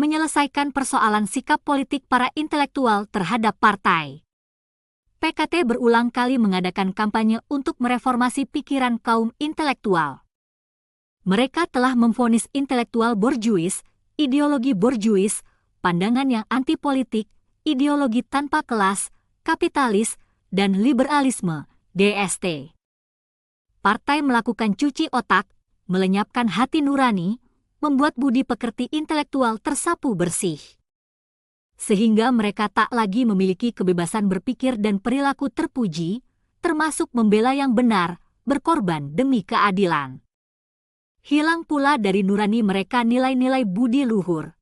menyelesaikan persoalan sikap politik para intelektual terhadap partai. PKT berulang kali mengadakan kampanye untuk mereformasi pikiran kaum intelektual. Mereka telah memvonis intelektual borjuis, ideologi borjuis, pandangan yang anti-politik, ideologi tanpa kelas, kapitalis, dan liberalisme, DST. Partai melakukan cuci otak, melenyapkan hati nurani, membuat budi pekerti intelektual tersapu bersih. Sehingga mereka tak lagi memiliki kebebasan berpikir dan perilaku terpuji, termasuk membela yang benar, berkorban demi keadilan. Hilang pula dari nurani mereka nilai-nilai budi luhur.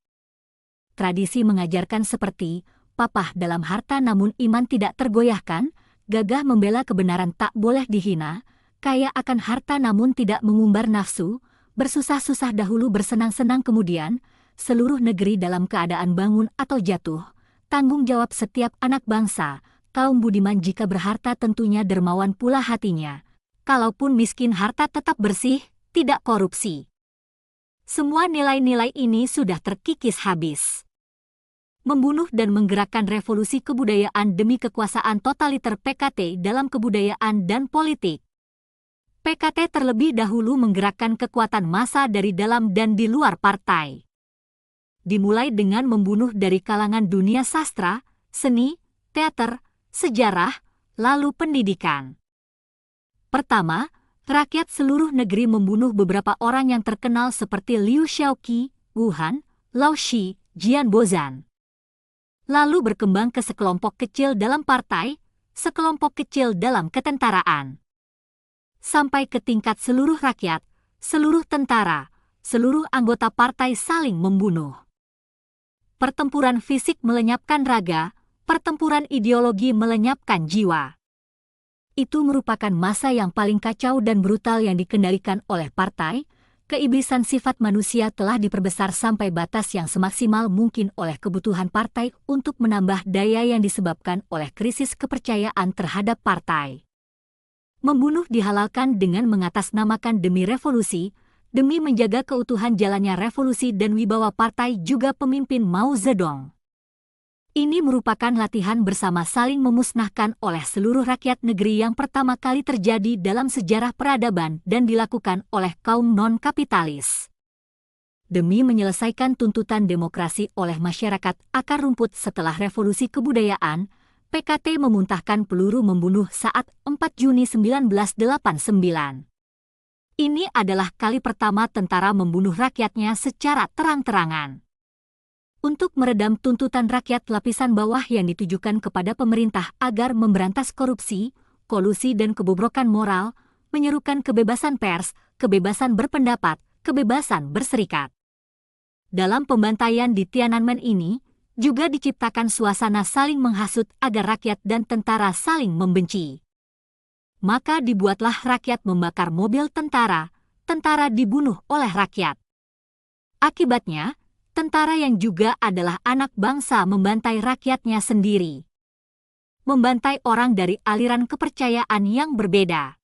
Tradisi mengajarkan seperti, papah dalam harta namun iman tidak tergoyahkan, gagah membela kebenaran tak boleh dihina, kaya akan harta namun tidak mengumbar nafsu, bersusah-susah dahulu bersenang-senang kemudian, seluruh negeri dalam keadaan bangun atau jatuh, tanggung jawab setiap anak bangsa, kaum budiman jika berharta tentunya dermawan pula hatinya, kalaupun miskin harta tetap bersih, tidak korupsi. Semua nilai-nilai ini sudah terkikis habis. Membunuh dan menggerakkan revolusi kebudayaan demi kekuasaan totaliter PKT dalam kebudayaan dan politik. PKT terlebih dahulu menggerakkan kekuatan massa dari dalam dan di luar partai. Dimulai dengan membunuh dari kalangan dunia sastra, seni, teater, sejarah, lalu pendidikan. Pertama, rakyat seluruh negeri membunuh beberapa orang yang terkenal seperti Liu Shaoqi, Wu Han, Lao Shi, Jian Bozan. Lalu berkembang ke sekelompok kecil dalam partai, sekelompok kecil dalam ketentaraan. Sampai ke tingkat seluruh rakyat, seluruh tentara, seluruh anggota partai saling membunuh. Pertempuran fisik melenyapkan raga, pertempuran ideologi melenyapkan jiwa. Itu merupakan masa yang paling kacau dan brutal yang dikendalikan oleh partai. Keiblisan sifat manusia telah diperbesar sampai batas yang semaksimal mungkin oleh kebutuhan partai untuk menambah daya yang disebabkan oleh krisis kepercayaan terhadap partai. Membunuh dihalalkan dengan mengatasnamakan demi revolusi, demi menjaga keutuhan jalannya revolusi dan wibawa partai juga pemimpin Mao Zedong. Ini merupakan latihan bersama saling memusnahkan oleh seluruh rakyat negeri yang pertama kali terjadi dalam sejarah peradaban dan dilakukan oleh kaum non-kapitalis. Demi menyelesaikan tuntutan demokrasi oleh masyarakat akar rumput setelah revolusi kebudayaan, PKT memuntahkan peluru membunuh saat 4 Juni 1989. Ini adalah kali pertama tentara membunuh rakyatnya secara terang-terangan. Untuk meredam tuntutan rakyat lapisan bawah yang ditujukan kepada pemerintah agar memberantas korupsi, kolusi dan kebobrokan moral, menyerukan kebebasan pers, kebebasan berpendapat, kebebasan berserikat. Dalam pembantaian di Tiananmen ini, juga diciptakan suasana saling menghasut agar rakyat dan tentara saling membenci. Maka dibuatlah rakyat membakar mobil tentara, tentara dibunuh oleh rakyat. Akibatnya, tentara yang juga adalah anak bangsa membantai rakyatnya sendiri. Membantai orang dari aliran kepercayaan yang berbeda.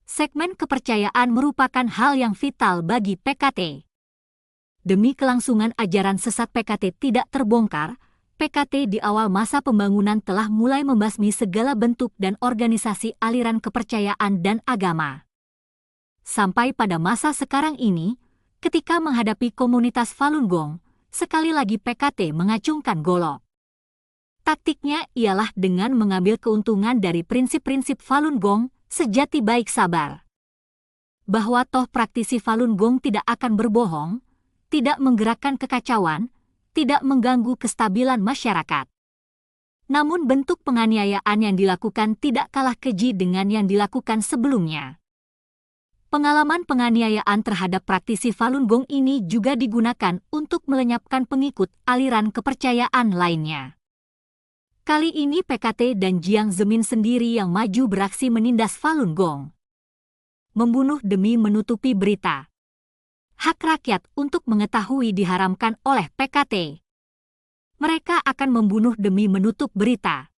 Segmen kepercayaan merupakan hal yang vital bagi PKT. Demi kelangsungan ajaran sesat PKT tidak terbongkar, PKT di awal masa pembangunan telah mulai membasmi segala bentuk dan organisasi aliran kepercayaan dan agama. Sampai pada masa sekarang ini, ketika menghadapi komunitas Falun Gong, sekali lagi PKT mengacungkan golok. Taktiknya ialah dengan mengambil keuntungan dari prinsip-prinsip Falun Gong, sejati baik sabar. Bahwa toh praktisi Falun Gong tidak akan berbohong, tidak menggerakkan kekacauan, tidak mengganggu kestabilan masyarakat. Namun bentuk penganiayaan yang dilakukan tidak kalah keji dengan yang dilakukan sebelumnya. Pengalaman penganiayaan terhadap praktisi Falun Gong ini juga digunakan untuk melenyapkan pengikut aliran kepercayaan lainnya. Kali ini PKT dan Jiang Zemin sendiri yang maju beraksi menindas Falun Gong. Membunuh demi menutupi berita. Hak rakyat untuk mengetahui diharamkan oleh PKT. Mereka akan membunuh demi menutup berita.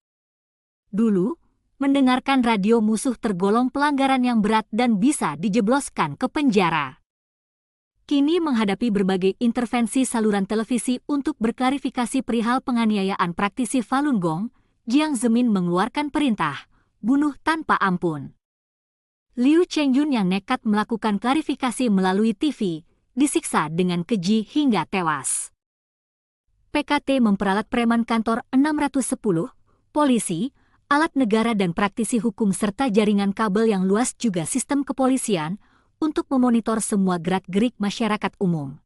Dulu, mendengarkan radio musuh tergolong pelanggaran yang berat dan bisa dijebloskan ke penjara. Kini menghadapi berbagai intervensi saluran televisi untuk berklarifikasi perihal penganiayaan praktisi Falun Gong, Jiang Zemin mengeluarkan perintah, bunuh tanpa ampun. Liu Chengyun yang nekat melakukan klarifikasi melalui TV, disiksa dengan keji hingga tewas. PKT memperalat preman kantor 610, polisi, alat negara dan praktisi hukum serta jaringan kabel yang luas juga sistem kepolisian untuk memonitor semua gerak-gerik masyarakat umum.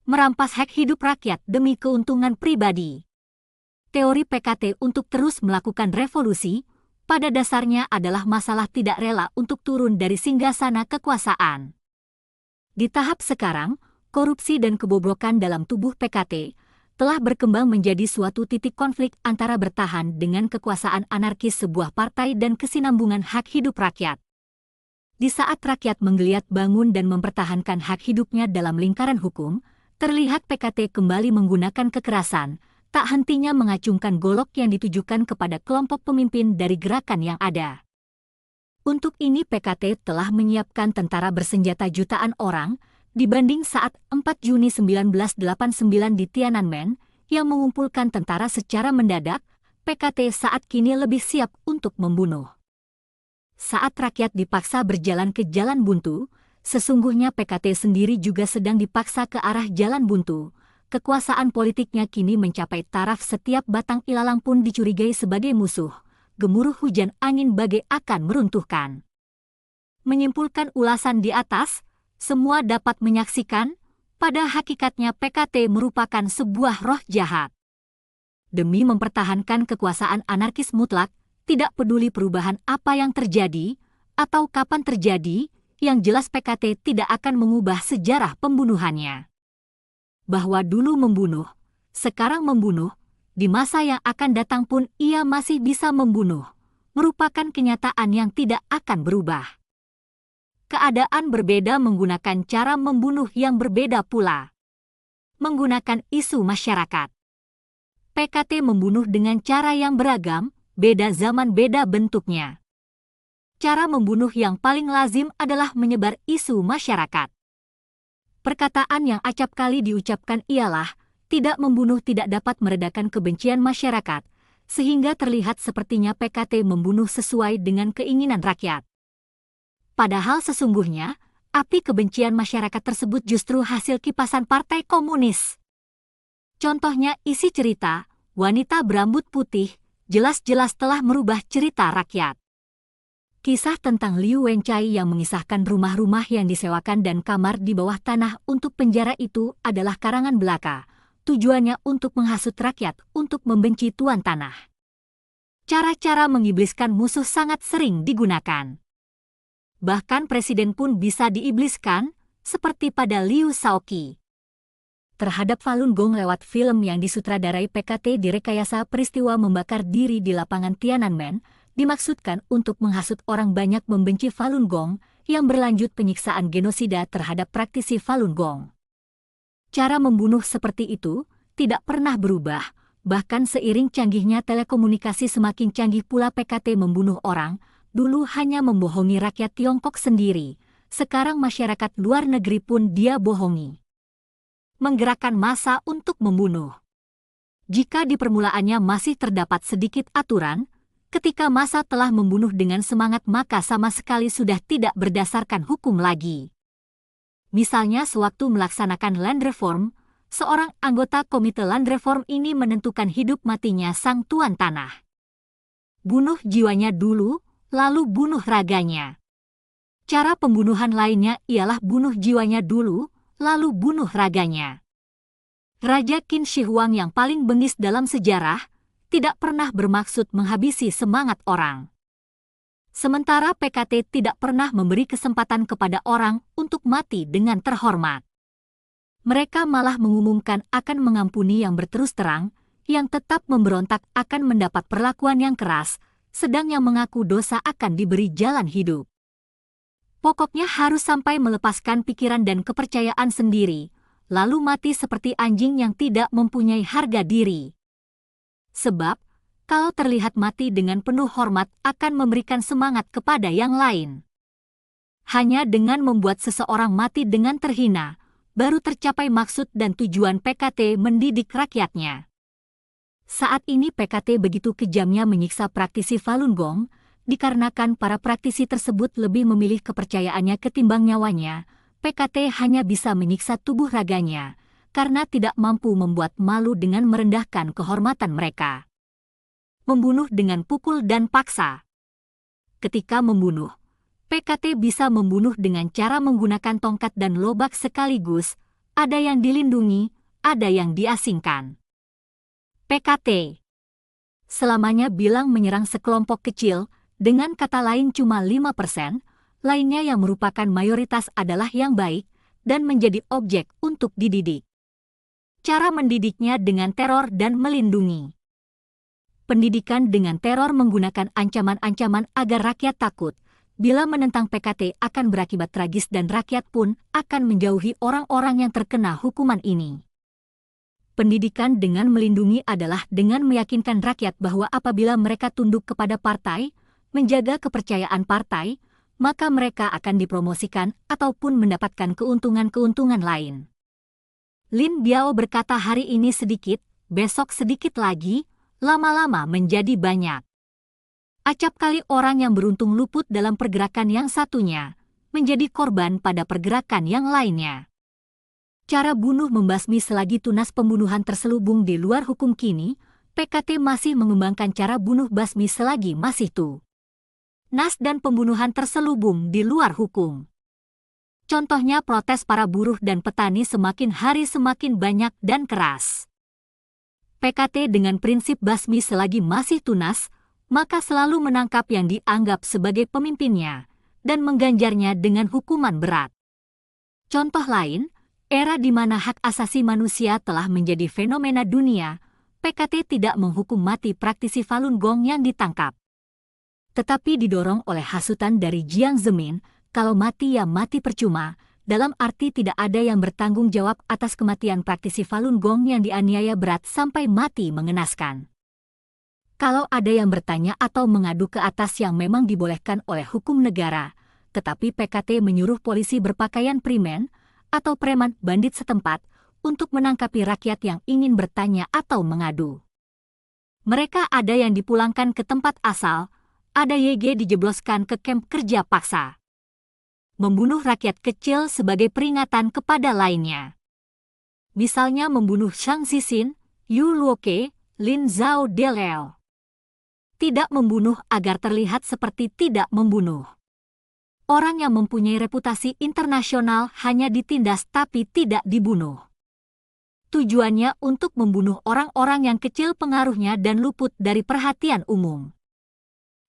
Merampas hak hidup rakyat demi keuntungan pribadi. Teori PKT untuk terus melakukan revolusi, pada dasarnya adalah masalah tidak rela untuk turun dari singgasana kekuasaan. Di tahap sekarang, korupsi dan kebobrokan dalam tubuh PKT telah berkembang menjadi suatu titik konflik antara bertahan dengan kekuasaan anarkis sebuah partai dan kesinambungan hak hidup rakyat. Di saat rakyat menggeliat bangun dan mempertahankan hak hidupnya dalam lingkaran hukum, terlihat PKT kembali menggunakan kekerasan, tak hentinya mengacungkan golok yang ditujukan kepada kelompok pemimpin dari gerakan yang ada. Untuk ini PKT telah menyiapkan tentara bersenjata jutaan orang, dibanding saat 4 Juni 1989 di Tiananmen, yang mengumpulkan tentara secara mendadak, PKT saat kini lebih siap untuk membunuh. Saat rakyat dipaksa berjalan ke jalan buntu, sesungguhnya PKT sendiri juga sedang dipaksa ke arah jalan buntu. Kekuasaan politiknya kini mencapai taraf setiap batang ilalang pun dicurigai sebagai musuh. Gemuruh hujan angin bagai akan meruntuhkan. Menyimpulkan ulasan di atas, semua dapat menyaksikan, pada hakikatnya PKT merupakan sebuah roh jahat. Demi mempertahankan kekuasaan anarkis mutlak, tidak peduli perubahan apa yang terjadi, atau kapan terjadi, yang jelas PKT tidak akan mengubah sejarah pembunuhannya. Bahwa dulu membunuh, sekarang membunuh, di masa yang akan datang pun ia masih bisa membunuh, merupakan kenyataan yang tidak akan berubah. Keadaan berbeda menggunakan cara membunuh yang berbeda pula. Menggunakan isu masyarakat. PKT membunuh dengan cara yang beragam, beda zaman beda bentuknya. Cara membunuh yang paling lazim adalah menyebar isu masyarakat. Perkataan yang acap kali diucapkan ialah, tidak membunuh tidak dapat meredakan kebencian masyarakat, sehingga terlihat sepertinya PKT membunuh sesuai dengan keinginan rakyat. Padahal sesungguhnya, api kebencian masyarakat tersebut justru hasil kipasan Partai Komunis. Contohnya isi cerita, wanita berambut putih, jelas-jelas telah merubah cerita rakyat. Kisah tentang Liu Wencai yang mengisahkan rumah-rumah yang disewakan dan kamar di bawah tanah untuk penjara itu adalah karangan belaka, tujuannya untuk menghasut rakyat untuk membenci tuan tanah. Cara-cara mengibliskan musuh sangat sering digunakan. Bahkan presiden pun bisa diibliskan, seperti pada Liu Shaoqi. Terhadap Falun Gong lewat film yang disutradarai PKT direkayasa peristiwa membakar diri di lapangan Tiananmen, dimaksudkan untuk menghasut orang banyak membenci Falun Gong yang berlanjut penyiksaan genosida terhadap praktisi Falun Gong. Cara membunuh seperti itu tidak pernah berubah, bahkan seiring canggihnya telekomunikasi semakin canggih pula PKT membunuh orang. Dulu hanya membohongi rakyat Tiongkok sendiri, sekarang masyarakat luar negeri pun dia bohongi. Menggerakkan massa untuk membunuh. Jika di permulaannya masih terdapat sedikit aturan, ketika massa telah membunuh dengan semangat maka sama sekali sudah tidak berdasarkan hukum lagi. Misalnya sewaktu melaksanakan land reform, seorang anggota komite land reform ini menentukan hidup matinya sang tuan tanah. Bunuh jiwanya dulu, lalu bunuh raganya. Cara pembunuhan lainnya ialah bunuh jiwanya dulu, lalu bunuh raganya. Raja Qin Shi Huang yang paling bengis dalam sejarah tidak pernah bermaksud menghabisi semangat orang. Sementara PKT tidak pernah memberi kesempatan kepada orang untuk mati dengan terhormat. Mereka malah mengumumkan akan mengampuni yang berterus terang, yang tetap memberontak akan mendapat perlakuan yang keras, sedang yang mengaku dosa akan diberi jalan hidup. Pokoknya harus sampai melepaskan pikiran dan kepercayaan sendiri, lalu mati seperti anjing yang tidak mempunyai harga diri. Sebab, kalau terlihat mati dengan penuh hormat akan memberikan semangat kepada yang lain. Hanya dengan membuat seseorang mati dengan terhina, baru tercapai maksud dan tujuan PKT mendidik rakyatnya. Saat ini PKT begitu kejamnya menyiksa praktisi Falun Gong, dikarenakan para praktisi tersebut lebih memilih kepercayaannya ketimbang nyawanya. PKT hanya bisa menyiksa tubuh raganya, karena tidak mampu membuat malu dengan merendahkan kehormatan mereka. Membunuh dengan pukul dan paksa. Ketika membunuh, PKT bisa membunuh dengan cara menggunakan tongkat dan lobak sekaligus, ada yang dilindungi, ada yang diasingkan. PKT selamanya bilang menyerang sekelompok kecil, dengan kata lain cuma 5%, lainnya yang merupakan mayoritas adalah yang baik, dan menjadi objek untuk dididik. Cara mendidiknya dengan teror dan melindungi. Pendidikan dengan teror menggunakan ancaman-ancaman agar rakyat takut. Bila menentang PKT akan berakibat tragis dan rakyat pun akan menjauhi orang-orang yang terkena hukuman ini. Pendidikan dengan melindungi adalah dengan meyakinkan rakyat bahwa apabila mereka tunduk kepada partai, menjaga kepercayaan partai, maka mereka akan dipromosikan ataupun mendapatkan keuntungan-keuntungan lain. Lin Biao berkata hari ini sedikit, besok sedikit lagi, lama-lama menjadi banyak. Acap kali orang yang beruntung luput dalam pergerakan yang satunya, menjadi korban pada pergerakan yang lainnya. Cara bunuh membasmi selagi tunas pembunuhan terselubung di luar hukum kini, PKT masih mengembangkan cara bunuh basmi selagi masih tunas dan pembunuhan terselubung di luar hukum. Contohnya protes para buruh dan petani semakin hari semakin banyak dan keras. PKT dengan prinsip basmi selagi masih tunas, maka selalu menangkap yang dianggap sebagai pemimpinnya dan mengganjarnya dengan hukuman berat. Contoh lain, era di mana hak asasi manusia telah menjadi fenomena dunia, PKT tidak menghukum mati praktisi Falun Gong yang ditangkap. Tetapi didorong oleh hasutan dari Jiang Zemin, kalau mati ya mati percuma, dalam arti tidak ada yang bertanggung jawab atas kematian praktisi Falun Gong yang dianiaya berat sampai mati mengenaskan. Kalau ada yang bertanya atau mengadu ke atas yang memang dibolehkan oleh hukum negara, tetapi PKT menyuruh polisi berpakaian primen atau preman bandit setempat untuk menangkapi rakyat yang ingin bertanya atau mengadu. Mereka ada yang dipulangkan ke tempat asal, ada YG dijebloskan ke kamp kerja paksa. Membunuh rakyat kecil sebagai peringatan kepada lainnya. Misalnya membunuh Shang Xixin, Yu Luoke, Lin Zhao Deleo. Tidak membunuh agar terlihat seperti tidak membunuh. Orang yang mempunyai reputasi internasional hanya ditindas tapi tidak dibunuh. Tujuannya untuk membunuh orang-orang yang kecil pengaruhnya dan luput dari perhatian umum.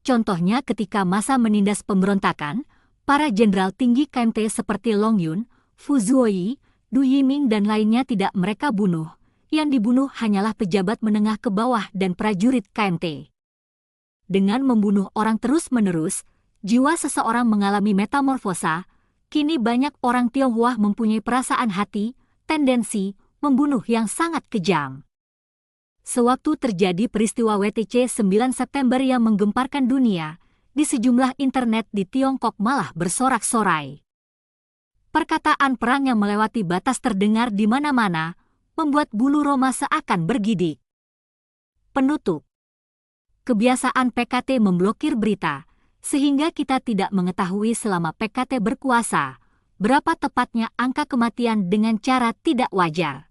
Contohnya ketika masa menindas pemberontakan, para jenderal tinggi KMT seperti Long Yun, Fu Zuoyi, Du Yiming dan lainnya tidak mereka bunuh. Yang dibunuh hanyalah pejabat menengah ke bawah dan prajurit KMT. Dengan membunuh orang terus-menerus, jiwa seseorang mengalami metamorfosa. Kini banyak orang Tionghoa mempunyai perasaan hati, tendensi membunuh yang sangat kejam. Sewaktu terjadi peristiwa WTC 9 September yang menggemparkan dunia, di sejumlah internet di Tiongkok malah bersorak-sorai. Perkataan perang yang melewati batas terdengar di mana-mana, membuat bulu roma seakan bergidik. Penutup. Kebiasaan PKT memblokir berita, sehingga kita tidak mengetahui selama PKT berkuasa, berapa tepatnya angka kematian dengan cara tidak wajar.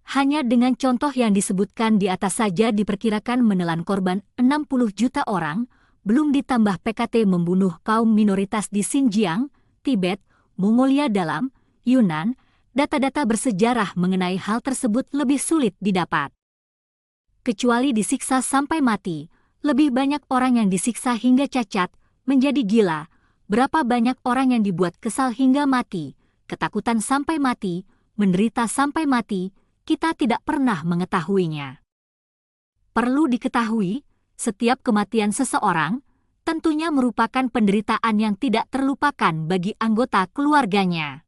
Hanya dengan contoh yang disebutkan di atas saja diperkirakan menelan korban 60 juta orang, belum ditambah PKT membunuh kaum minoritas di Xinjiang, Tibet, Mongolia Dalam, Yunnan, data-data bersejarah mengenai hal tersebut lebih sulit didapat. Kecuali disiksa sampai mati, lebih banyak orang yang disiksa hingga cacat, menjadi gila, berapa banyak orang yang dibuat kesal hingga mati, ketakutan sampai mati, menderita sampai mati, kita tidak pernah mengetahuinya. Perlu diketahui, setiap kematian seseorang tentunya merupakan penderitaan yang tidak terlupakan bagi anggota keluarganya.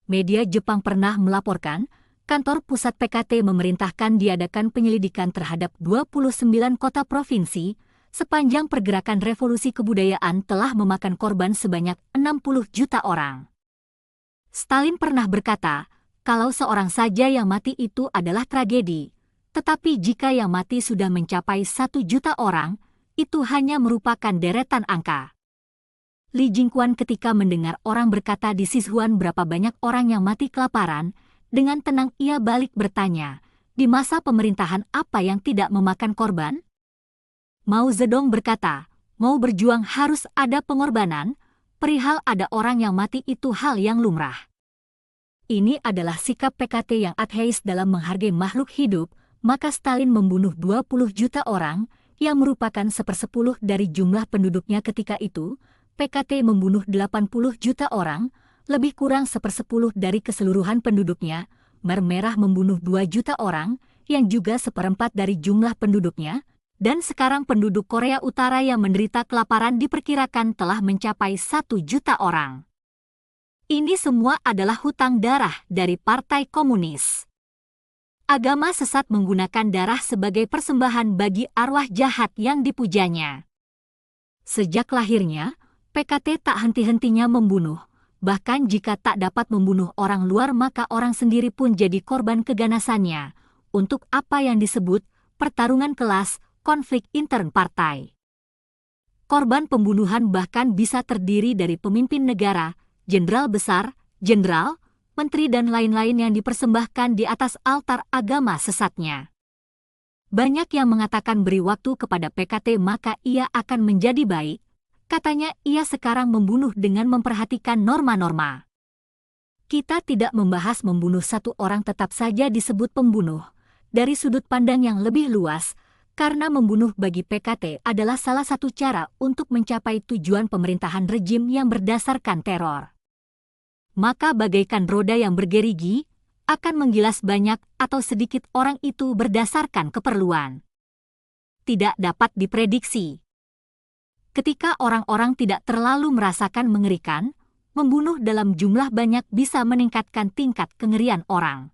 Media Jepang pernah melaporkan, kantor pusat PKT memerintahkan diadakan penyelidikan terhadap 29 kota provinsi, sepanjang pergerakan revolusi kebudayaan telah memakan korban sebanyak 60 juta orang. Stalin pernah berkata, kalau seorang saja yang mati itu adalah tragedi, tetapi jika yang mati sudah mencapai 1 juta orang, itu hanya merupakan deretan angka. Li Jingquan ketika mendengar orang berkata di Sichuan berapa banyak orang yang mati kelaparan, dengan tenang ia balik bertanya, di masa pemerintahan apa yang tidak memakan korban? Mao Zedong berkata, mau berjuang harus ada pengorbanan, perihal ada orang yang mati itu hal yang lumrah. Ini adalah sikap PKT yang ateis dalam menghargai makhluk hidup, maka Stalin membunuh 20 juta orang, yang merupakan 1/10 dari jumlah penduduknya ketika itu. PKT membunuh 80 juta orang, lebih kurang 1/10 dari keseluruhan penduduknya. Khmer Merah membunuh 2 juta orang, yang juga 1/4 dari jumlah penduduknya, dan sekarang penduduk Korea Utara yang menderita kelaparan diperkirakan telah mencapai 1 juta orang. Ini semua adalah hutang darah dari Partai Komunis. Agama sesat menggunakan darah sebagai persembahan bagi arwah jahat yang dipujanya. Sejak lahirnya, PKT tak henti-hentinya membunuh. Bahkan jika tak dapat membunuh orang luar maka orang sendiri pun jadi korban keganasannya. Untuk apa yang disebut pertarungan kelas, konflik intern partai. Korban pembunuhan bahkan bisa terdiri dari pemimpin negara, jenderal besar, jenderal, menteri dan lain-lain yang dipersembahkan di atas altar agama sesatnya. Banyak yang mengatakan beri waktu kepada PKT maka ia akan menjadi baik. Katanya ia sekarang membunuh dengan memperhatikan norma-norma. Kita tidak membahas membunuh satu orang tetap saja disebut pembunuh, dari sudut pandang yang lebih luas, karena membunuh bagi PKT adalah salah satu cara untuk mencapai tujuan pemerintahan rejim yang berdasarkan teror. Maka bagaikan roda yang bergerigi, akan menggilas banyak atau sedikit orang itu berdasarkan keperluan. Tidak dapat diprediksi. Ketika orang-orang tidak terlalu merasakan mengerikan, membunuh dalam jumlah banyak bisa meningkatkan tingkat kengerian orang.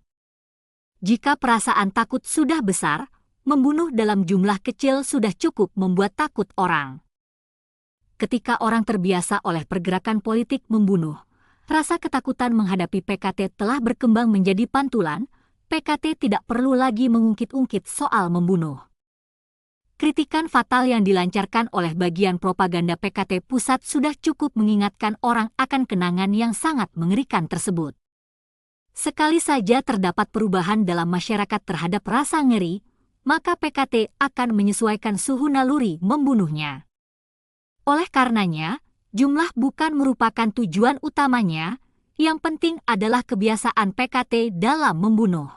Jika perasaan takut sudah besar, membunuh dalam jumlah kecil sudah cukup membuat takut orang. Ketika orang terbiasa oleh pergerakan politik membunuh, rasa ketakutan menghadapi PKT telah berkembang menjadi pantulan. PKT tidak perlu lagi mengungkit-ungkit soal membunuh. Kritikan fatal yang dilancarkan oleh bagian propaganda PKT pusat sudah cukup mengingatkan orang akan kenangan yang sangat mengerikan tersebut. Sekali saja terdapat perubahan dalam masyarakat terhadap rasa ngeri, maka PKT akan menyesuaikan suhu naluri membunuhnya. Oleh karenanya, jumlah bukan merupakan tujuan utamanya, yang penting adalah kebiasaan PKT dalam membunuh.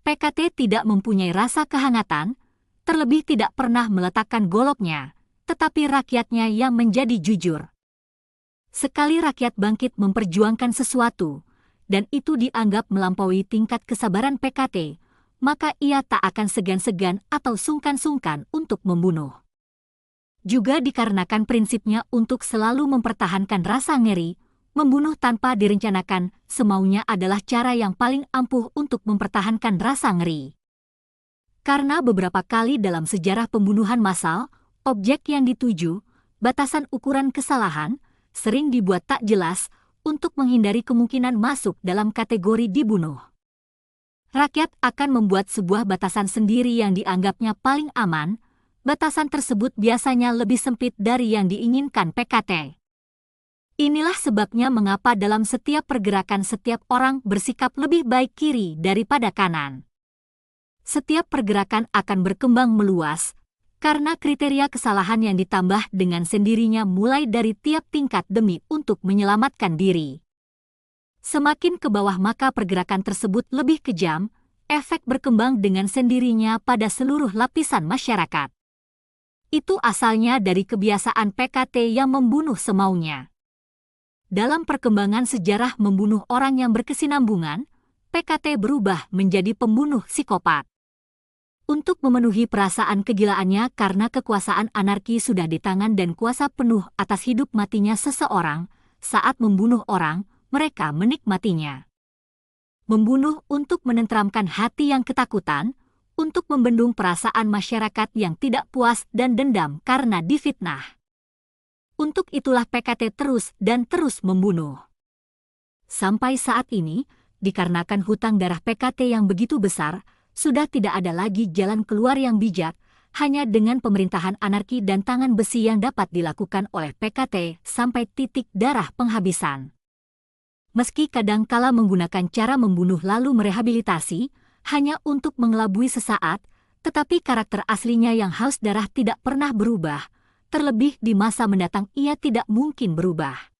PKT tidak mempunyai rasa kehangatan, terlebih tidak pernah meletakkan goloknya, tetapi rakyatnya yang menjadi jujur. Sekali rakyat bangkit memperjuangkan sesuatu, dan itu dianggap melampaui tingkat kesabaran PKT, maka ia tak akan segan-segan atau sungkan-sungkan untuk membunuh. Juga dikarenakan prinsipnya untuk selalu mempertahankan rasa ngeri, membunuh tanpa direncanakan semaunya adalah cara yang paling ampuh untuk mempertahankan rasa ngeri. Karena beberapa kali dalam sejarah pembunuhan massal, objek yang dituju, batasan ukuran kesalahan, sering dibuat tak jelas untuk menghindari kemungkinan masuk dalam kategori dibunuh. Rakyat akan membuat sebuah batasan sendiri yang dianggapnya paling aman. Batasan tersebut biasanya lebih sempit dari yang diinginkan PKT. Inilah sebabnya mengapa dalam setiap pergerakan setiap orang bersikap lebih baik kiri daripada kanan. Setiap pergerakan akan berkembang meluas, karena kriteria kesalahan yang ditambah dengan sendirinya mulai dari tiap tingkat demi untuk menyelamatkan diri. Semakin ke bawah maka pergerakan tersebut lebih kejam, efek berkembang dengan sendirinya pada seluruh lapisan masyarakat. Itu asalnya dari kebiasaan PKT yang membunuh semaunya. Dalam perkembangan sejarah membunuh orang yang berkesinambungan, PKT berubah menjadi pembunuh psikopat. Untuk memenuhi perasaan kegilaannya karena kekuasaan anarki sudah di tangan dan kuasa penuh atas hidup matinya seseorang, saat membunuh orang, mereka menikmatinya. Membunuh untuk menenteramkan hati yang ketakutan, untuk membendung perasaan masyarakat yang tidak puas dan dendam karena difitnah. Untuk itulah PKT terus dan terus membunuh. Sampai saat ini, dikarenakan hutang darah PKT yang begitu besar, sudah tidak ada lagi jalan keluar yang bijak, hanya dengan pemerintahan anarki dan tangan besi yang dapat dilakukan oleh PKT sampai titik darah penghabisan. Meski kadangkala menggunakan cara membunuh lalu merehabilitasi, hanya untuk mengelabui sesaat, tetapi karakter aslinya yang haus darah tidak pernah berubah, terlebih di masa mendatang ia tidak mungkin berubah.